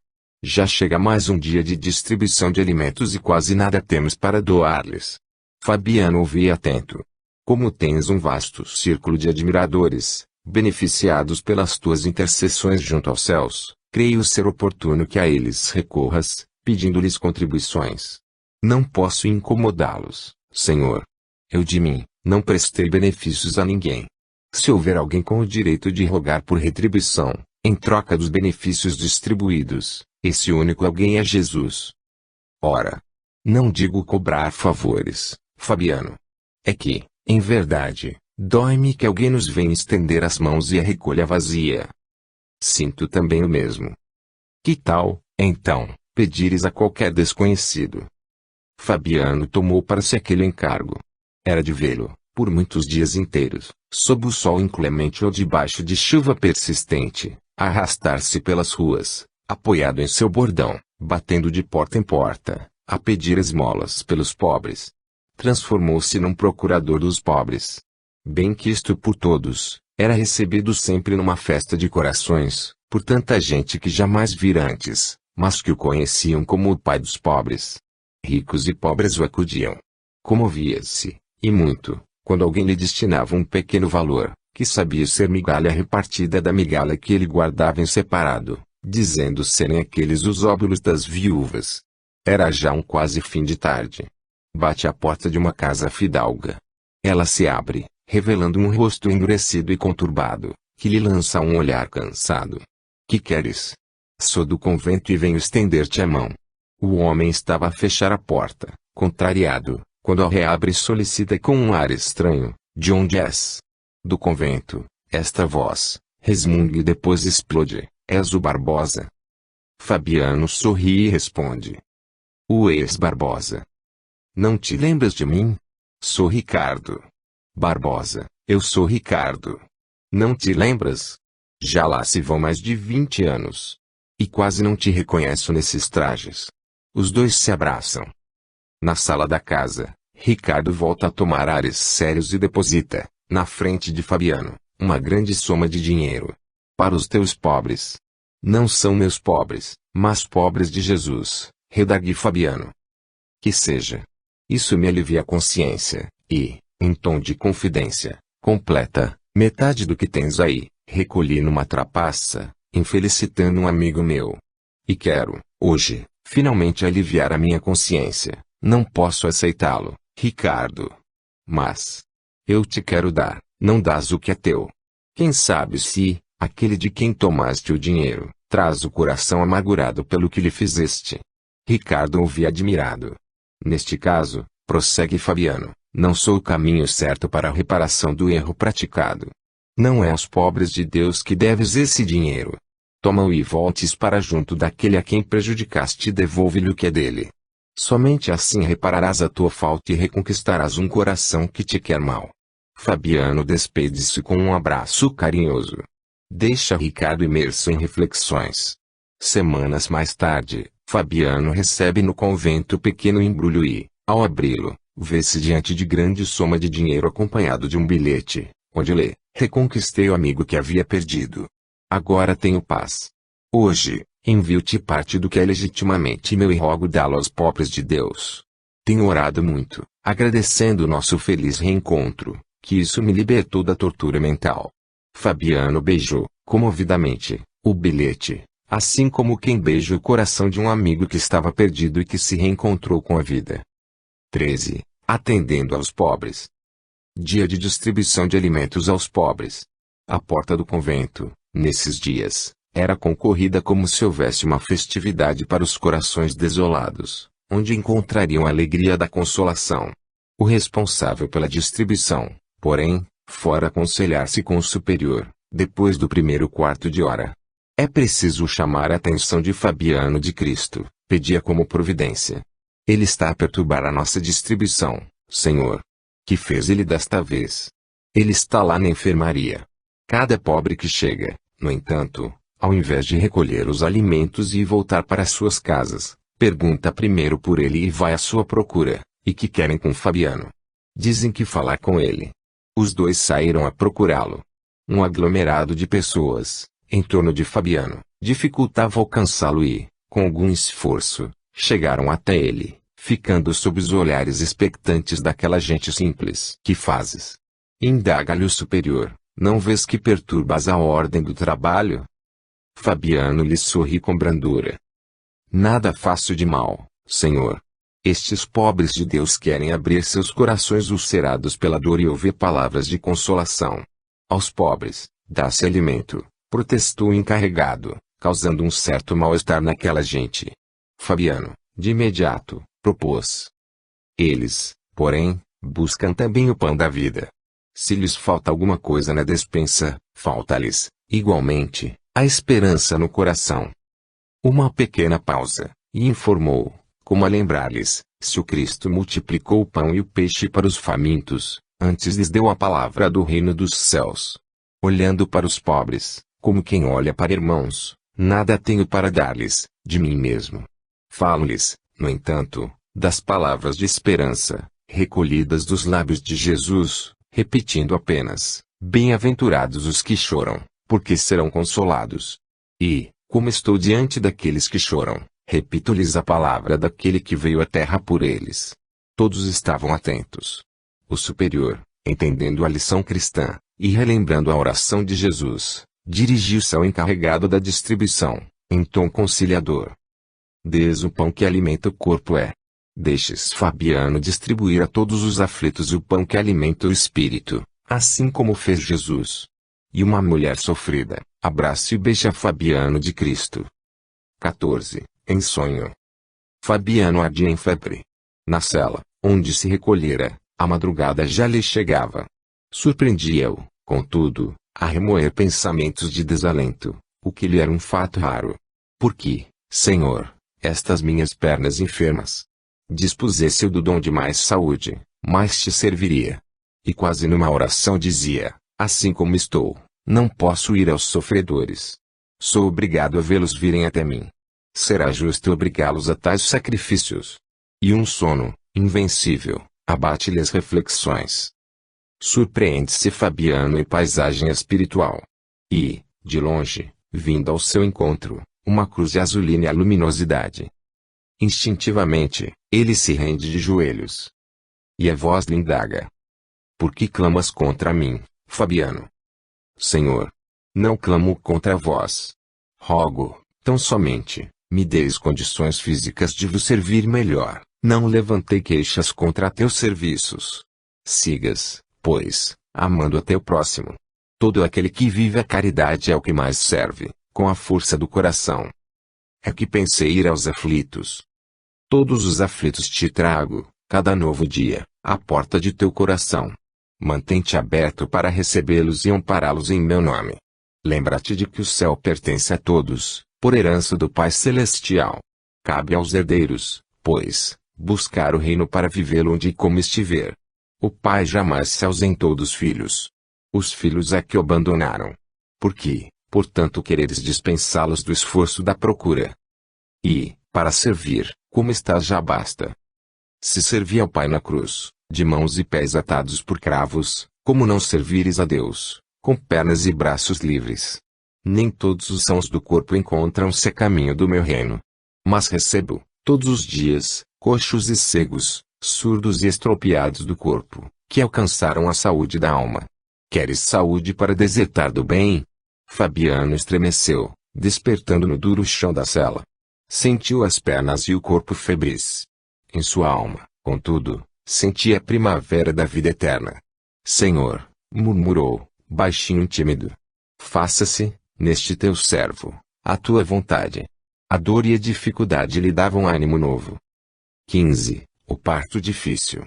Já chega mais um dia de distribuição de alimentos e quase nada temos para doar-lhes. Fabiano ouvia atento. Como tens um vasto círculo de admiradores, beneficiados pelas tuas intercessões junto aos céus, creio ser oportuno que a eles recorras, pedindo-lhes contribuições. Não posso incomodá-los, Senhor. Eu de mim, não prestei benefícios a ninguém. Se houver alguém com o direito de rogar por retribuição, em troca dos benefícios distribuídos, esse único alguém é Jesus. Ora, não digo cobrar favores, Fabiano. É que, em verdade, dói-me que alguém nos venha estender as mãos e a recolha vazia. Sinto também o mesmo. Que tal, então, pedires a qualquer desconhecido? Fabiano tomou para si aquele encargo. Era de vê-lo, por muitos dias inteiros, sob o sol inclemente ou debaixo de chuva persistente, arrastar-se pelas ruas, apoiado em seu bordão, batendo de porta em porta, a pedir esmolas pelos pobres. Transformou-se num procurador dos pobres. Bem quisto por todos, era recebido sempre numa festa de corações, por tanta gente que jamais vira antes, mas que o conheciam como o pai dos pobres. Ricos e pobres o acudiam. Comovia-se, e muito, quando alguém lhe destinava um pequeno valor, que sabia ser migalha repartida da migalha que ele guardava em separado, dizendo serem aqueles os óbolos das viúvas. Era já um quase fim de tarde. Bate à porta de uma casa fidalga. Ela se abre, revelando um rosto endurecido e conturbado, que lhe lança um olhar cansado. Que queres? Sou do convento e venho estender-te a mão. O homem estava a fechar a porta, contrariado, quando a reabre e solicita com um ar estranho, de onde és? Do convento, esta voz, resmunga e depois explode, és o Barbosa. Fabiano sorri e responde. O ex-Barbosa. Não te lembras de mim? Sou Ricardo. Barbosa, eu sou Ricardo. Não te lembras? Já lá se vão mais de 20 anos. E quase não te reconheço nesses trajes. Os dois se abraçam. Na sala da casa, Ricardo volta a tomar ares sérios e deposita, na frente de Fabiano, uma grande soma de dinheiro. Para os teus pobres. Não são meus pobres, mas pobres de Jesus, redargue Fabiano. Que seja. Isso me alivia a consciência, e, em tom de confidência, completa, metade do que tens aí, recolhi numa trapaça, infelicitando um amigo meu. E quero, hoje, finalmente aliviar a minha consciência. Não posso aceitá-lo, Ricardo. Mas eu te quero dar, não dás o que é teu. Quem sabe se, aquele de quem tomaste o dinheiro, traz o coração amargurado pelo que lhe fizeste. Ricardo ouvia admirado. Neste caso, prossegue Fabiano, não sou o caminho certo para a reparação do erro praticado. Não é aos pobres de Deus que deves esse dinheiro. Toma-o e voltes para junto daquele a quem prejudicaste e devolve-lhe o que é dele. Somente assim repararás a tua falta e reconquistarás um coração que te quer mal. Fabiano despede-se com um abraço carinhoso. Deixa Ricardo imerso em reflexões. Semanas mais tarde, Fabiano recebe no convento o pequeno embrulho e, ao abri-lo, vê-se diante de grande soma de dinheiro acompanhado de um bilhete, onde lê: reconquistei o amigo que havia perdido. Agora tenho paz. Hoje, envio-te parte do que é legitimamente meu e rogo dá-lo aos pobres de Deus. Tenho orado muito, agradecendo o nosso feliz reencontro, que isso me libertou da tortura mental. Fabiano beijou, comovidamente, o bilhete, assim como quem beija o coração de um amigo que estava perdido e que se reencontrou com a vida. 13. atendendo aos pobres. Dia de distribuição de alimentos aos pobres. A porta do convento, nesses dias, era concorrida como se houvesse uma festividade para os corações desolados, onde encontrariam a alegria da consolação. O responsável pela distribuição, porém, fora aconselhar-se com o superior, depois do primeiro quarto de hora. É preciso chamar a atenção de Fabiano de Cristo, pedia como providência. Ele está a perturbar a nossa distribuição, Senhor. Que fez ele desta vez? Ele está lá na enfermaria. Cada pobre que chega, no entanto, ao invés de recolher os alimentos e voltar para suas casas, pergunta primeiro por ele e vai à sua procura, e que querem com Fabiano. Dizem que falar com ele. Os dois saíram a procurá-lo. Um aglomerado de pessoas, em torno de Fabiano, dificultava alcançá-lo e, com algum esforço, chegaram até ele, ficando sob os olhares expectantes daquela gente simples. Que fazes? Indaga-lhe o superior, não vês que perturbas a ordem do trabalho? Fabiano lhe sorri com brandura. Nada faço de mal, Senhor. Estes pobres de Deus querem abrir seus corações ulcerados pela dor e ouvir palavras de consolação. Aos pobres, dá-se alimento, protestou o encarregado, causando um certo mal-estar naquela gente. Fabiano, de imediato, propôs. Eles, porém, buscam também o pão da vida. Se lhes falta alguma coisa na despensa, falta-lhes, igualmente, a esperança no coração. Uma pequena pausa, e informou, como a lembrar-lhes, se o Cristo multiplicou o pão e o peixe para os famintos, antes lhes deu a palavra do reino dos céus. Olhando para os pobres, como quem olha para irmãos, nada tenho para dar-lhes, de mim mesmo. Falo-lhes, no entanto, das palavras de esperança, recolhidas dos lábios de Jesus, repetindo apenas, bem-aventurados os que choram, porque serão consolados. E, como estou diante daqueles que choram, repito-lhes a palavra daquele que veio à terra por eles. Todos estavam atentos. O superior, entendendo a lição cristã, e relembrando a oração de Jesus, dirigiu-se ao encarregado da distribuição, em tom conciliador. Des o pão que alimenta o corpo deixes Fabiano distribuir a todos os aflitos o pão que alimenta o espírito, assim como fez Jesus. E uma mulher sofrida, abrace e beija Fabiano de Cristo. 14. Em sonho. Fabiano ardia em febre. Na cela, onde se recolhera, a madrugada já lhe chegava. Surpreendia-o, contudo, a remoer pensamentos de desalento, o que lhe era um fato raro. Por que, Senhor, estas minhas pernas enfermas? Dispusesse-eu do dom de mais saúde, mais te serviria. E quase numa oração dizia, assim como estou, não posso ir aos sofredores. Sou obrigado a vê-los virem até mim. Será justo obrigá-los a tais sacrifícios? E um sono, invencível, abate-lhe as reflexões. Surpreende-se Fabiano em paisagem espiritual. E, de longe, vindo ao seu encontro, uma cruz azulina e a luminosidade. Instintivamente, ele se rende de joelhos. E a voz lhe indaga. Por que clamas contra mim, Fabiano? Senhor. Não clamo contra vós. Rogo, tão somente, me deis condições físicas de vos servir melhor, não levantei queixas contra teus serviços. Sigas, pois, amando a teu próximo. Todo aquele que vive a caridade é o que mais serve, com a força do coração. É que pensei ir aos aflitos. Todos os aflitos te trago, cada novo dia, à porta de teu coração. Mantém-te aberto para recebê-los e ampará-los em meu nome. Lembra-te de que o céu pertence a todos, por herança do Pai Celestial. Cabe aos herdeiros, pois, buscar o reino para vivê-lo onde e como estiver. O Pai jamais se ausentou dos filhos. Os filhos é que o abandonaram. Por que, portanto, quereres dispensá-los do esforço da procura? E, para servir, como estás já basta. Se servi ao Pai na cruz, de mãos e pés atados por cravos, como não servires a Deus, com pernas e braços livres? Nem todos os sãos do corpo encontram-se a caminho do meu reino. Mas recebo, todos os dias, coxos e cegos, surdos e estropiados do corpo, que alcançaram a saúde da alma. Queres saúde para desertar do bem? Fabiano estremeceu, despertando no duro chão da cela. Sentiu as pernas e o corpo febris. Em sua alma, contudo, Senti a primavera da vida eterna. Senhor, murmurou, baixinho e tímido. Faça-se, neste teu servo, a tua vontade. A dor e a dificuldade lhe davam ânimo novo. 15. O parto difícil.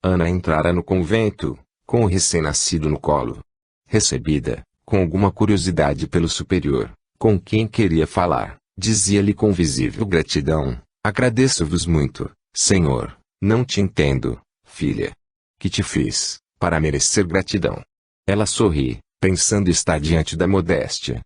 Ana entrara no convento, com o recém-nascido no colo. Recebida, com alguma curiosidade pelo superior, com quem queria falar, dizia-lhe com visível gratidão: agradeço-vos muito, Senhor, não te entendo, filha. Que te fiz, para merecer gratidão? Ela sorri, pensando estar diante da modéstia.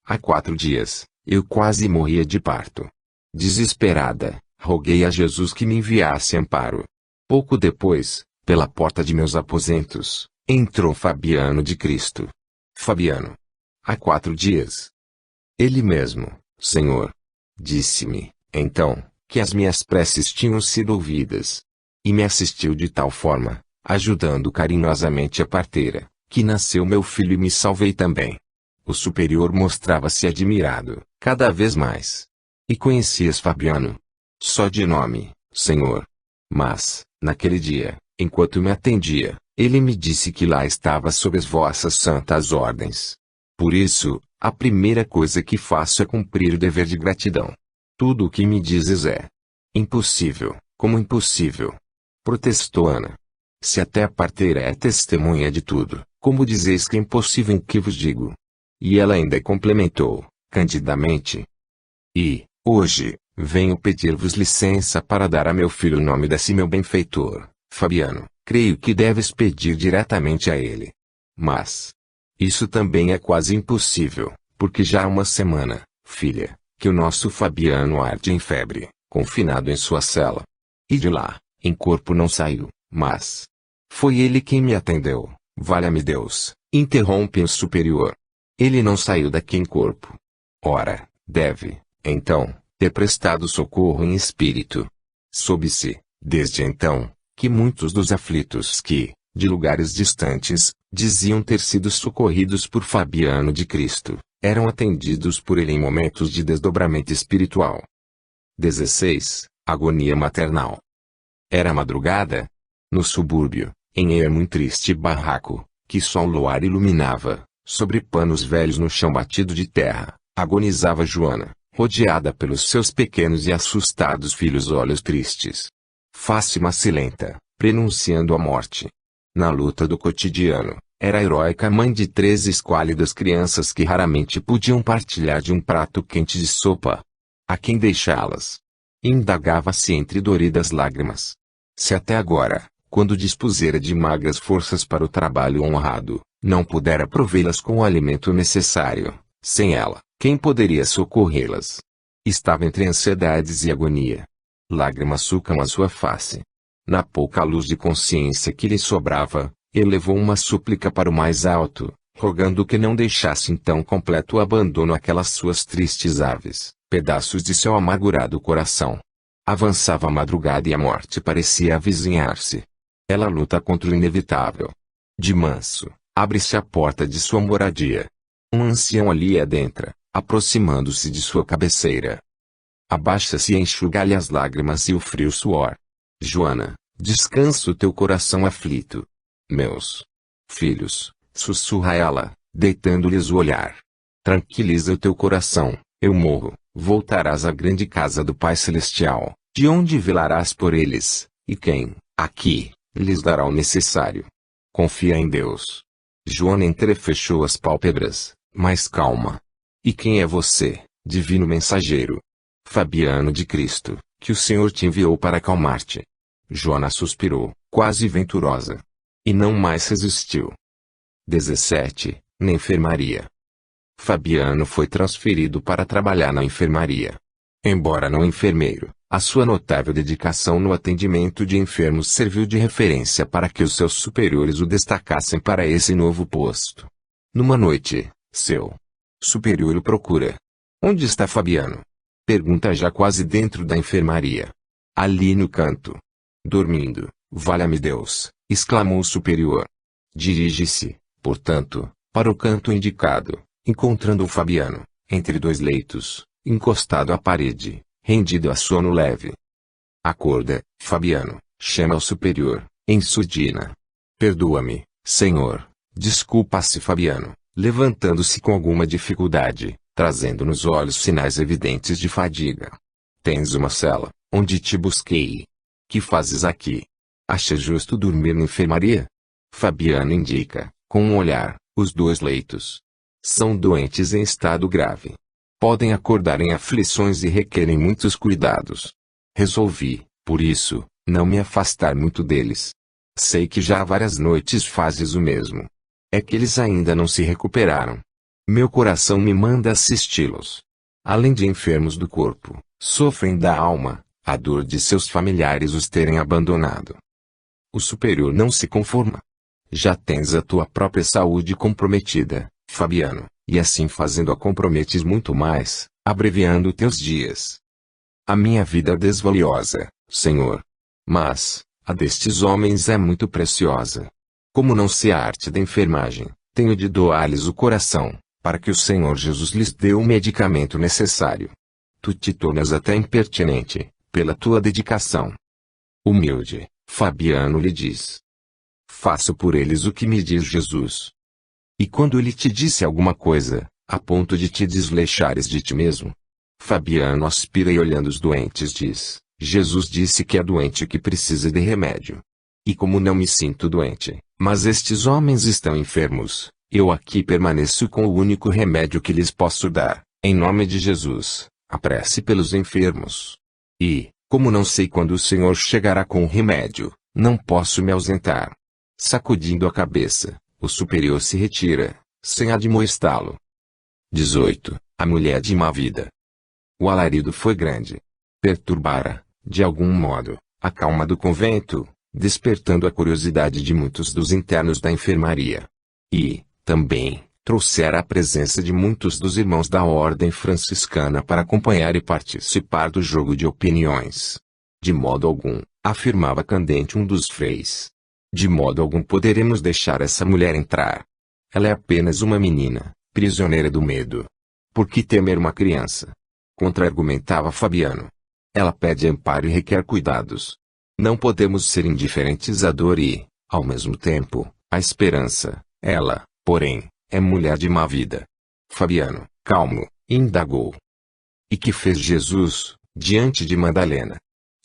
Há 4 dias, eu quase morria de parto. Desesperada, roguei a Jesus que me enviasse amparo. Pouco depois, pela porta de meus aposentos, entrou Fabiano de Cristo. Fabiano. Há 4 dias. Ele mesmo, Senhor. Disse-me, então, que as minhas preces tinham sido ouvidas. E me assistiu de tal forma, ajudando carinhosamente a parteira, que nasceu meu filho e me salvei também. O superior mostrava-se admirado, cada vez mais. E conhecias Fabiano? Só de nome, Senhor. Mas, naquele dia, enquanto me atendia, ele me disse que lá estava sob as vossas santas ordens. Por isso, a primeira coisa que faço é cumprir o dever de gratidão. Tudo o que me dizes é impossível, como impossível. Protestou Ana. Se até a parteira é testemunha de tudo, como dizeis que é impossível em que vos digo? E ela ainda complementou, candidamente: e, hoje, venho pedir-vos licença para dar a meu filho o nome desse meu benfeitor, Fabiano. Creio que deves pedir diretamente a ele. Mas isso também é quase impossível, porque já há uma semana, filha, que o nosso Fabiano arde em febre, confinado em sua cela. E de lá, em corpo não saiu, mas foi ele quem me atendeu. Valha-me Deus, interrompe o superior. Ele não saiu daqui em corpo. Ora, deve, então, ter prestado socorro em espírito. Soube-se, desde então, que muitos dos aflitos que, de lugares distantes, diziam ter sido socorridos por Fabiano de Cristo, eram atendidos por ele em momentos de desdobramento espiritual. 16. Agonia maternal. Era madrugada. No subúrbio, em ermo um triste barraco, que só o luar iluminava, sobre panos velhos no chão batido de terra, agonizava Joana, rodeada pelos seus pequenos e assustados filhos olhos tristes. Face macilenta, prenunciando a morte. Na luta do cotidiano, era a heróica mãe de 3 esquálidas crianças que raramente podiam partilhar de um prato quente de sopa. A quem deixá-las? Indagava-se entre doridas lágrimas. Se até agora, quando dispusera de magras forças para o trabalho honrado, não pudera provê-las com o alimento necessário, sem ela, quem poderia socorrê-las? Estava entre ansiedades e agonia. Lágrimas sucam a sua face. Na pouca luz de consciência que lhe sobrava, elevou uma súplica para o mais alto, rogando que não deixasse então completo o abandono àquelas suas tristes aves, pedaços de seu amargurado coração. Avançava a madrugada e a morte parecia avizinhar-se. Ela luta contra o inevitável. De manso, abre-se a porta de sua moradia. Um ancião ali adentra, aproximando-se de sua cabeceira. Abaixa-se e enxuga-lhe as lágrimas e o frio suor. Joana, descansa o teu coração aflito. Meus filhos, sussurra ela, deitando-lhes o olhar. Tranquiliza o teu coração, eu morro, voltarás à grande casa do Pai Celestial, de onde velarás por eles, e quem, aqui, lhes dará o necessário. Confia em Deus. Joana entrefechou as pálpebras, mas calma. E quem é você, divino mensageiro? Fabiano de Cristo, que o Senhor te enviou para acalmar-te. Joana suspirou, quase venturosa. E não mais resistiu. 17. Na enfermaria. Fabiano foi transferido para trabalhar na enfermaria. Embora não enfermeiro, a sua notável dedicação no atendimento de enfermos serviu de referência para que os seus superiores o destacassem para esse novo posto. Numa noite, seu superior o procura. Onde está Fabiano? Pergunta já quase dentro da enfermaria. Ali no canto. Dormindo, valha-me Deus, exclamou o superior. Dirige-se, portanto, para o canto indicado, encontrando o Fabiano, entre 2 leitos, encostado à parede, rendido a sono leve. Acorda, Fabiano, Chama o superior, em surdina. Perdoa-me, Senhor, desculpa-se Fabiano, levantando-se com alguma dificuldade, trazendo nos olhos sinais evidentes de fadiga. Tens uma cela, onde te busquei. Que fazes aqui? Achas justo dormir na enfermaria? Fabiano indica, com um olhar, os 2 leitos. São doentes em estado grave. Podem acordar em aflições e requerem muitos cuidados. Resolvi, por isso, não me afastar muito deles. Sei que já há várias noites fazes o mesmo. É que eles ainda não se recuperaram. Meu coração me manda assisti-los. Além de enfermos do corpo, sofrem da alma, a dor de seus familiares os terem abandonado. O superior não se conforma. Já tens a tua própria saúde comprometida, Fabiano, e assim fazendo a comprometes muito mais, abreviando teus dias. A minha vida é desvaliosa, Senhor. Mas, a destes homens é muito preciosa. Como não sei a arte da enfermagem, tenho de doar-lhes o coração, para que o Senhor Jesus lhes dê o medicamento necessário. Tu te tornas até impertinente, pela tua dedicação. Humilde, Fabiano lhe diz. Faço por eles o que me diz Jesus. E quando ele te disse alguma coisa, a ponto de te desleixares de ti mesmo? Fabiano aspira e olhando os doentes diz, Jesus disse que é doente que precisa de remédio. E como não me sinto doente, mas estes homens estão enfermos, eu aqui permaneço com o único remédio que lhes posso dar, em nome de Jesus, a prece pelos enfermos. E, como não sei quando o Senhor chegará com o remédio, não posso me ausentar. Sacudindo a cabeça, o superior se retira, sem admoestá-lo. 18. A mulher de má vida. O alarido foi grande. Perturbara, de algum modo, a calma do convento, despertando a curiosidade de muitos dos internos da enfermaria. E, também, trouxera a presença de muitos dos irmãos da ordem franciscana para acompanhar e participar do jogo de opiniões. De modo algum, afirmava candente um dos freis. De modo algum poderemos deixar essa mulher entrar. Ela é apenas uma menina, prisioneira do medo. Por que temer uma criança? Contra-argumentava Fabiano. Ela pede amparo e requer cuidados. Não podemos ser indiferentes à dor e, ao mesmo tempo, à esperança. Ela, porém, é mulher de má vida. Fabiano, calmo, indagou. E que fez Jesus, diante de Madalena?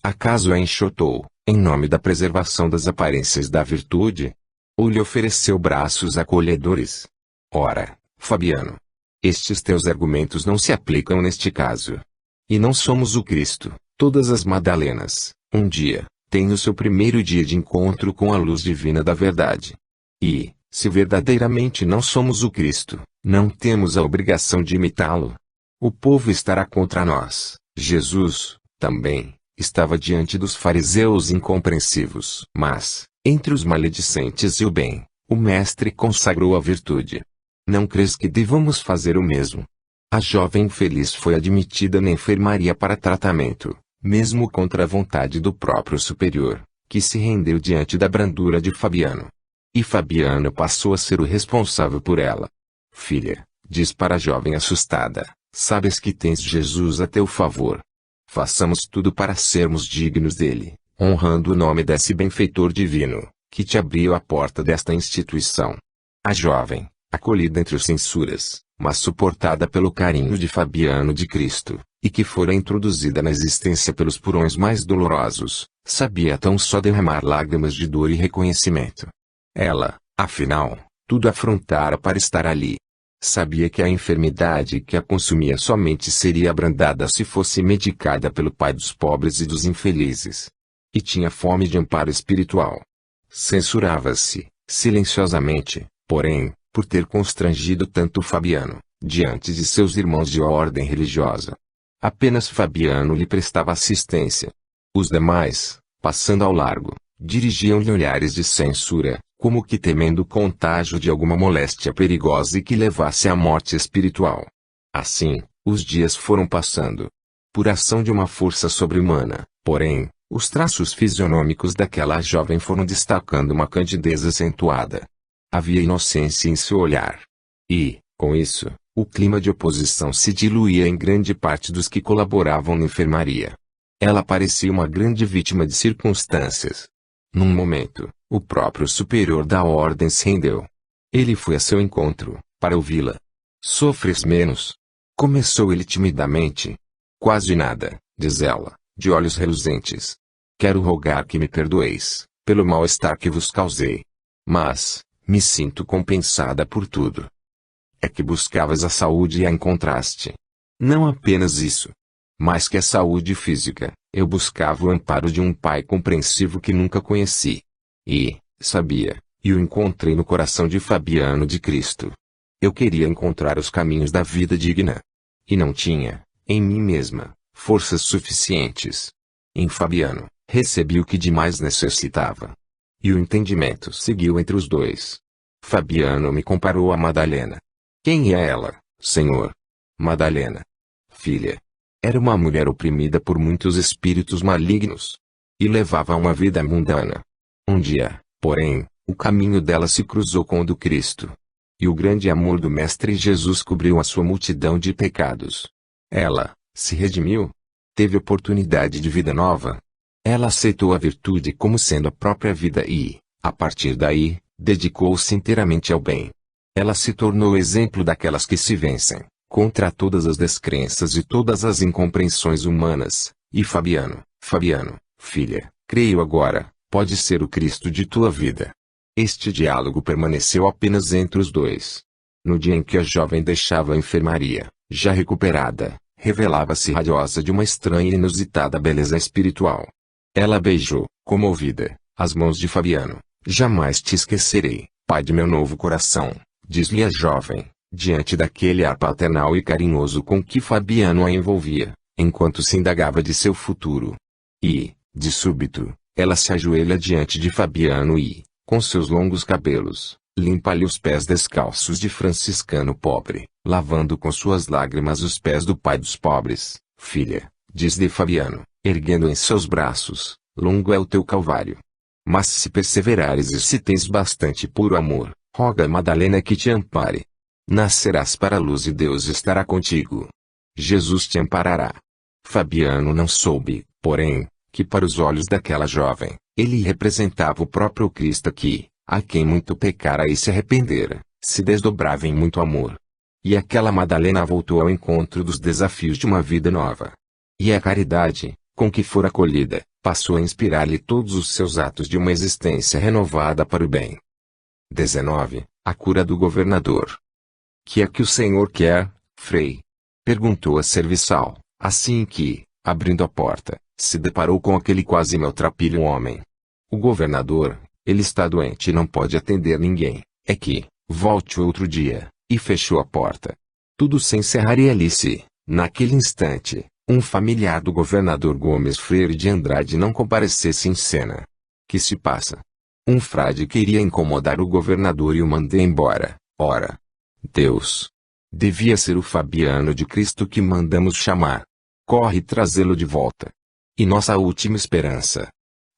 Acaso a enxotou, em nome da preservação das aparências da virtude? Ou lhe ofereceu braços acolhedores? Ora, Fabiano, estes teus argumentos não se aplicam neste caso. E não somos o Cristo. Todas as Madalenas, um dia, têm o seu primeiro dia de encontro com a luz divina da verdade. E, se verdadeiramente não somos o Cristo, não temos a obrigação de imitá-lo. O povo estará contra nós. Jesus, também, estava diante dos fariseus incompreensivos. Mas, entre os maledicentes e o bem, o Mestre consagrou a virtude. Não crês que devamos fazer o mesmo? A jovem infeliz foi admitida na enfermaria para tratamento, mesmo contra a vontade do próprio superior, que se rendeu diante da brandura de Fabiano. E Fabiano passou a ser o responsável por ela. Filha, diz para a jovem assustada, sabes que tens Jesus a teu favor. Façamos tudo para sermos dignos dele, honrando o nome desse benfeitor divino, que te abriu a porta desta instituição. A jovem, acolhida entre os censuras, mas suportada pelo carinho de Fabiano de Cristo, e que fora introduzida na existência pelos porões mais dolorosos, sabia tão só derramar lágrimas de dor e reconhecimento. Ela, afinal, tudo afrontara para estar ali. Sabia que a enfermidade que a consumia somente seria abrandada se fosse medicada pelo Pai dos pobres e dos infelizes. E tinha fome de amparo espiritual. Censurava-se, silenciosamente, porém, por ter constrangido tanto Fabiano, diante de seus irmãos de ordem religiosa. Apenas Fabiano lhe prestava assistência. Os demais, passando ao largo, dirigiam-lhe olhares de censura, como que temendo o contágio de alguma moléstia perigosa e que levasse à morte espiritual. Assim, os dias foram passando. Por ação de uma força sobre-humana, porém, os traços fisionômicos daquela jovem foram destacando uma candidez acentuada. Havia inocência em seu olhar. E, com isso, o clima de oposição se diluía em grande parte dos que colaboravam na enfermaria. Ela parecia uma grande vítima de circunstâncias. Num momento, o próprio superior da ordem se rendeu. Ele foi a seu encontro, para ouvi-la. Sofres menos? Começou ele timidamente. Quase nada, diz ela, de olhos reluzentes. Quero rogar que me perdoeis, pelo mal-estar que vos causei. Mas, me sinto compensada por tudo. É que buscavas a saúde e a encontraste. Não apenas isso. Mais que a saúde física, eu buscava o amparo de um pai compreensivo que nunca conheci. E, sabia, e o encontrei no coração de Fabiano de Cristo. Eu queria encontrar os caminhos da vida digna. E não tinha, em mim mesma, forças suficientes. Em Fabiano, recebi o que de mais necessitava. E o entendimento seguiu entre os dois. Fabiano me comparou a Madalena. Quem é ela, Senhor? Madalena. Filha. Era uma mulher oprimida por muitos espíritos malignos. E levava uma vida mundana. Um dia, porém, o caminho dela se cruzou com o do Cristo. E o grande amor do Mestre Jesus cobriu a sua multidão de pecados. Ela se redimiu. Teve oportunidade de vida nova. Ela aceitou a virtude como sendo a própria vida e, a partir daí, dedicou-se inteiramente ao bem. Ela se tornou exemplo daquelas que se vencem, contra todas as descrenças e todas as incompreensões humanas, e Fabiano, filha, creio agora, pode ser o Cristo de tua vida. Este diálogo permaneceu apenas entre os dois. No dia em que a jovem deixava a enfermaria, já recuperada, revelava-se radiosa de uma estranha e inusitada beleza espiritual. Ela beijou, comovida, as mãos de Fabiano. Jamais te esquecerei, pai de meu novo coração, diz-lhe a jovem, diante daquele ar paternal e carinhoso com que Fabiano a envolvia, enquanto se indagava de seu futuro. E, de súbito, ela se ajoelha diante de Fabiano e, com seus longos cabelos, limpa-lhe os pés descalços de franciscano pobre, lavando com suas lágrimas os pés do pai dos pobres. Filha, diz-lhe Fabiano, erguendo em seus braços, longo é o teu calvário. Mas se perseverares e se tens bastante puro amor, roga a Madalena que te ampare. Nascerás para a luz e Deus estará contigo. Jesus te amparará. Fabiano não soube, porém, que para os olhos daquela jovem, ele representava o próprio Cristo que, a quem muito pecara e se arrependera, se desdobrava em muito amor. E aquela Madalena voltou ao encontro dos desafios de uma vida nova. E a caridade, com que fora acolhida, passou a inspirar-lhe todos os seus atos de uma existência renovada para o bem. 19. A cura do governador. Que é que o senhor quer, Frei? Perguntou a serviçal, assim que, abrindo a porta, se deparou com aquele quase maltrapilho homem. O governador, ele está doente e não pode atender ninguém, é que, volte outro dia, e fechou a porta. Tudo se encerraria ali se, naquele instante, um familiar do governador Gomes Freire de Andrade não comparecesse em cena. Que se passa? Um frade queria incomodar o governador e o mandei embora. Ora, Deus! Devia ser o Fabiano de Cristo que mandamos chamar. Corre trazê-lo de volta. E nossa última esperança.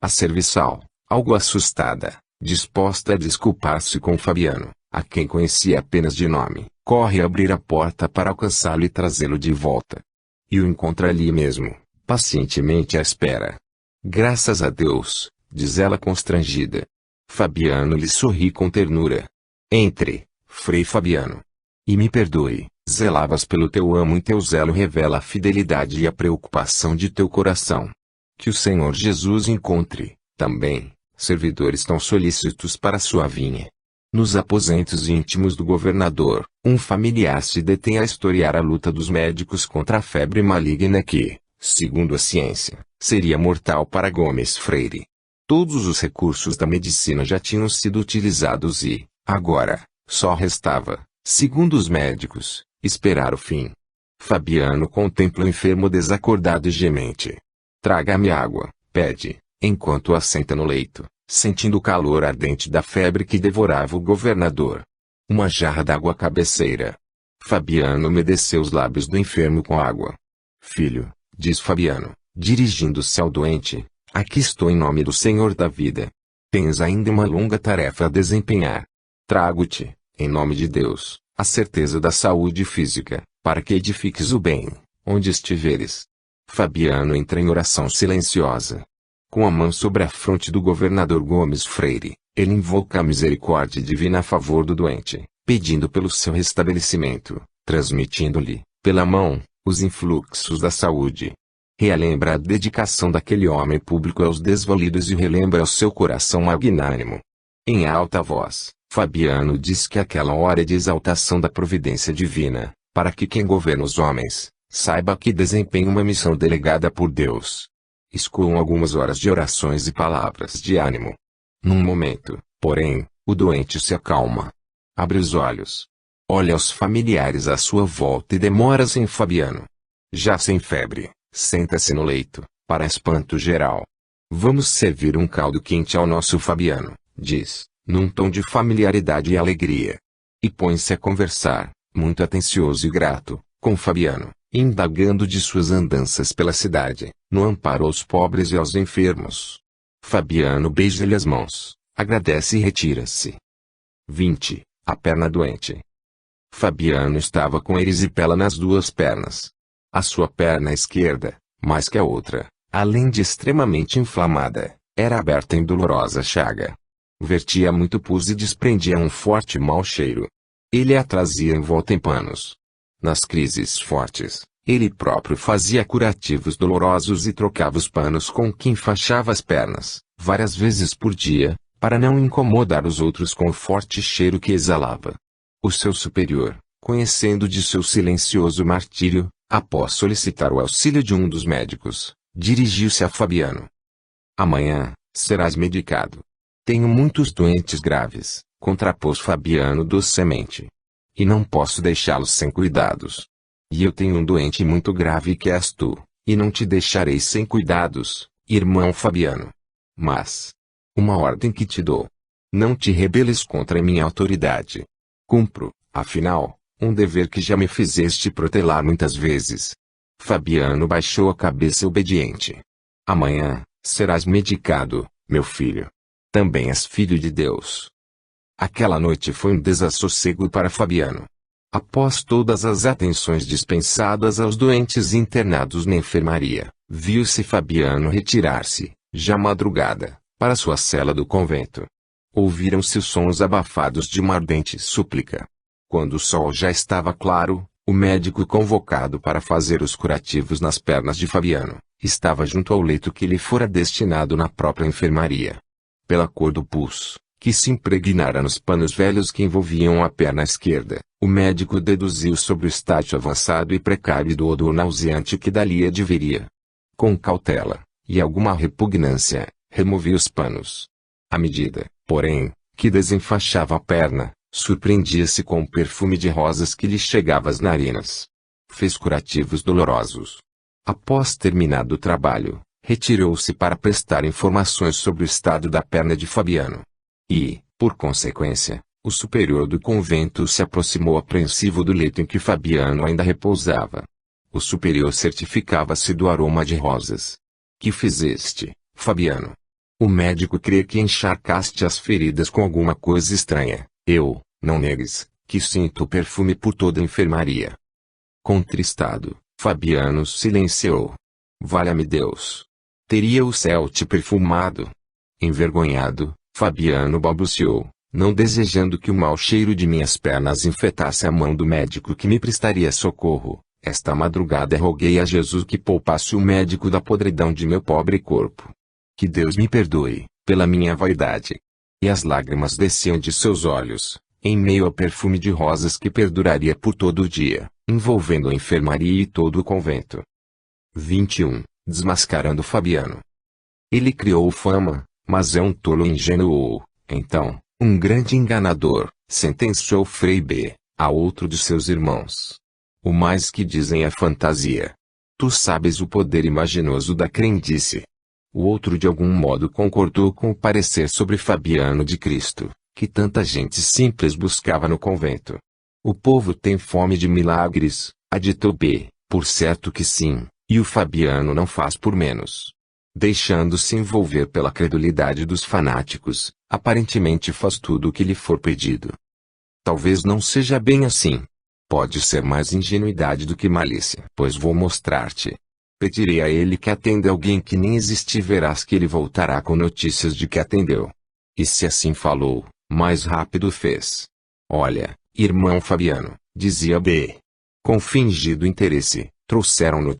A serviçal, algo assustada, disposta a desculpar-se com Fabiano, a quem conhecia apenas de nome, corre abrir a porta para alcançá-lo e trazê-lo de volta. E o encontra ali mesmo, pacientemente à espera. Graças a Deus, diz ela constrangida. Fabiano lhe sorri com ternura. Entre, Frei Fabiano. E me perdoe, zelavas pelo teu amo e teu zelo revela a fidelidade e a preocupação de teu coração. Que o Senhor Jesus encontre, também, servidores tão solícitos para sua vinha. Nos aposentos íntimos do governador, um familiar se detém a historiar a luta dos médicos contra a febre maligna que, segundo a ciência, seria mortal para Gomes Freire. Todos os recursos da medicina já tinham sido utilizados e, agora, só restava, segundo os médicos, esperar o fim. Fabiano contempla o enfermo desacordado e gemente. Traga-me água, pede, enquanto assenta no leito, sentindo o calor ardente da febre que devorava o governador. Uma jarra d'água à cabeceira. Fabiano umedeceu os lábios do enfermo com água. Filho, diz Fabiano, dirigindo-se ao doente, aqui estou em nome do Senhor da vida. Tens ainda uma longa tarefa a desempenhar. Trago-te, em nome de Deus, a certeza da saúde física, para que edifiques o bem, onde estiveres. Fabiano entra em oração silenciosa. Com a mão sobre a fronte do governador Gomes Freire, ele invoca a misericórdia divina a favor do doente, pedindo pelo seu restabelecimento, transmitindo-lhe, pela mão, os influxos da saúde. Relembra a dedicação daquele homem público aos desvalidos e relembra o seu coração magnânimo. Em alta voz, Fabiano diz que aquela hora é de exaltação da providência divina, para que quem governa os homens, saiba que desempenha uma missão delegada por Deus. Escoam algumas horas de orações e palavras de ânimo. Num momento, porém, o doente se acalma. Abre os olhos. Olha os familiares à sua volta e demora-se em Fabiano. Já sem febre, senta-se no leito, para espanto geral. Vamos servir um caldo quente ao nosso Fabiano, diz, num tom de familiaridade e alegria. E põe-se a conversar, muito atencioso e grato, com Fabiano, indagando de suas andanças pela cidade, no amparo aos pobres e aos enfermos. Fabiano beija-lhe as mãos, agradece e retira-se. 20. A perna doente. Fabiano estava com erisipela nas duas pernas. A sua perna esquerda, mais que a outra, além de extremamente inflamada, era aberta em dolorosa chaga. Vertia muito pus e desprendia um forte mau cheiro. Ele a trazia envolta em panos. Nas crises fortes, ele próprio fazia curativos dolorosos e trocava os panos com que enfaixava as pernas, várias vezes por dia, para não incomodar os outros com o forte cheiro que exalava. O seu superior, conhecendo de seu silencioso martírio, após solicitar o auxílio de um dos médicos, dirigiu-se a Fabiano. Amanhã, serás medicado. Tenho muitos doentes graves, contrapôs Fabiano docemente. E não posso deixá-los sem cuidados. E eu tenho um doente muito grave que és tu, e não te deixarei sem cuidados, irmão Fabiano. Mas, uma ordem que te dou. Não te rebeles contra minha autoridade. Cumpro, afinal, um dever que já me fizeste protelar muitas vezes. Fabiano baixou a cabeça obediente. Amanhã, serás medicado, meu filho. Também és filho de Deus. Aquela noite foi um desassossego para Fabiano. Após todas as atenções dispensadas aos doentes internados na enfermaria, viu-se Fabiano retirar-se, já madrugada, para sua cela do convento. Ouviram-se os sons abafados de uma ardente súplica. Quando o sol já estava claro, o médico convocado para fazer os curativos nas pernas de Fabiano, estava junto ao leito que lhe fora destinado na própria enfermaria. Pela cor do pus, que se impregnara nos panos velhos que envolviam a perna esquerda, o médico deduziu sobre o estágio avançado e precário do odor nauseante que dali adviria. Com cautela, e alguma repugnância, removia os panos. À medida, porém, que desenfaixava a perna, surpreendia-se com o perfume de rosas que lhe chegava às narinas. Fez curativos dolorosos. Após terminado o trabalho, retirou-se para prestar informações sobre o estado da perna de Fabiano. E, por consequência, o superior do convento se aproximou apreensivo do leito em que Fabiano ainda repousava. O superior certificava-se do aroma de rosas. Que fizeste, Fabiano? O médico crê que encharcaste as feridas com alguma coisa estranha. Eu, não negues, que sinto o perfume por toda a enfermaria. Contristado, Fabiano silenciou. Valha-me Deus! Teria o céu te perfumado? Envergonhado, Fabiano balbuciou, não desejando que o mau cheiro de minhas pernas infetasse a mão do médico que me prestaria socorro. Esta madrugada roguei a Jesus que poupasse o médico da podridão de meu pobre corpo. Que Deus me perdoe, pela minha vaidade. E as lágrimas desciam de seus olhos, em meio ao perfume de rosas que perduraria por todo o dia, envolvendo a enfermaria e todo o convento. 21. Desmascarando Fabiano. Ele criou fama, mas é um tolo ingênuo. Então, um grande enganador, sentenciou Frei B, a outro de seus irmãos. O mais que dizem é fantasia. Tu sabes o poder imaginoso da crendice. O outro de algum modo concordou com o parecer sobre Fabiano de Cristo, que tanta gente simples buscava no convento. O povo tem fome de milagres, aditou B, por certo que sim, e o Fabiano não faz por menos. Deixando-se envolver pela credulidade dos fanáticos, aparentemente faz tudo o que lhe for pedido. Talvez não seja bem assim. Pode ser mais ingenuidade do que malícia. Pois vou mostrar-te. Pedirei a ele que atenda alguém que nem existe e verás que ele voltará com notícias de que atendeu. E se assim falou, mais rápido fez. Olha, irmão Fabiano, dizia B. Com fingido interesse, trouxeram-no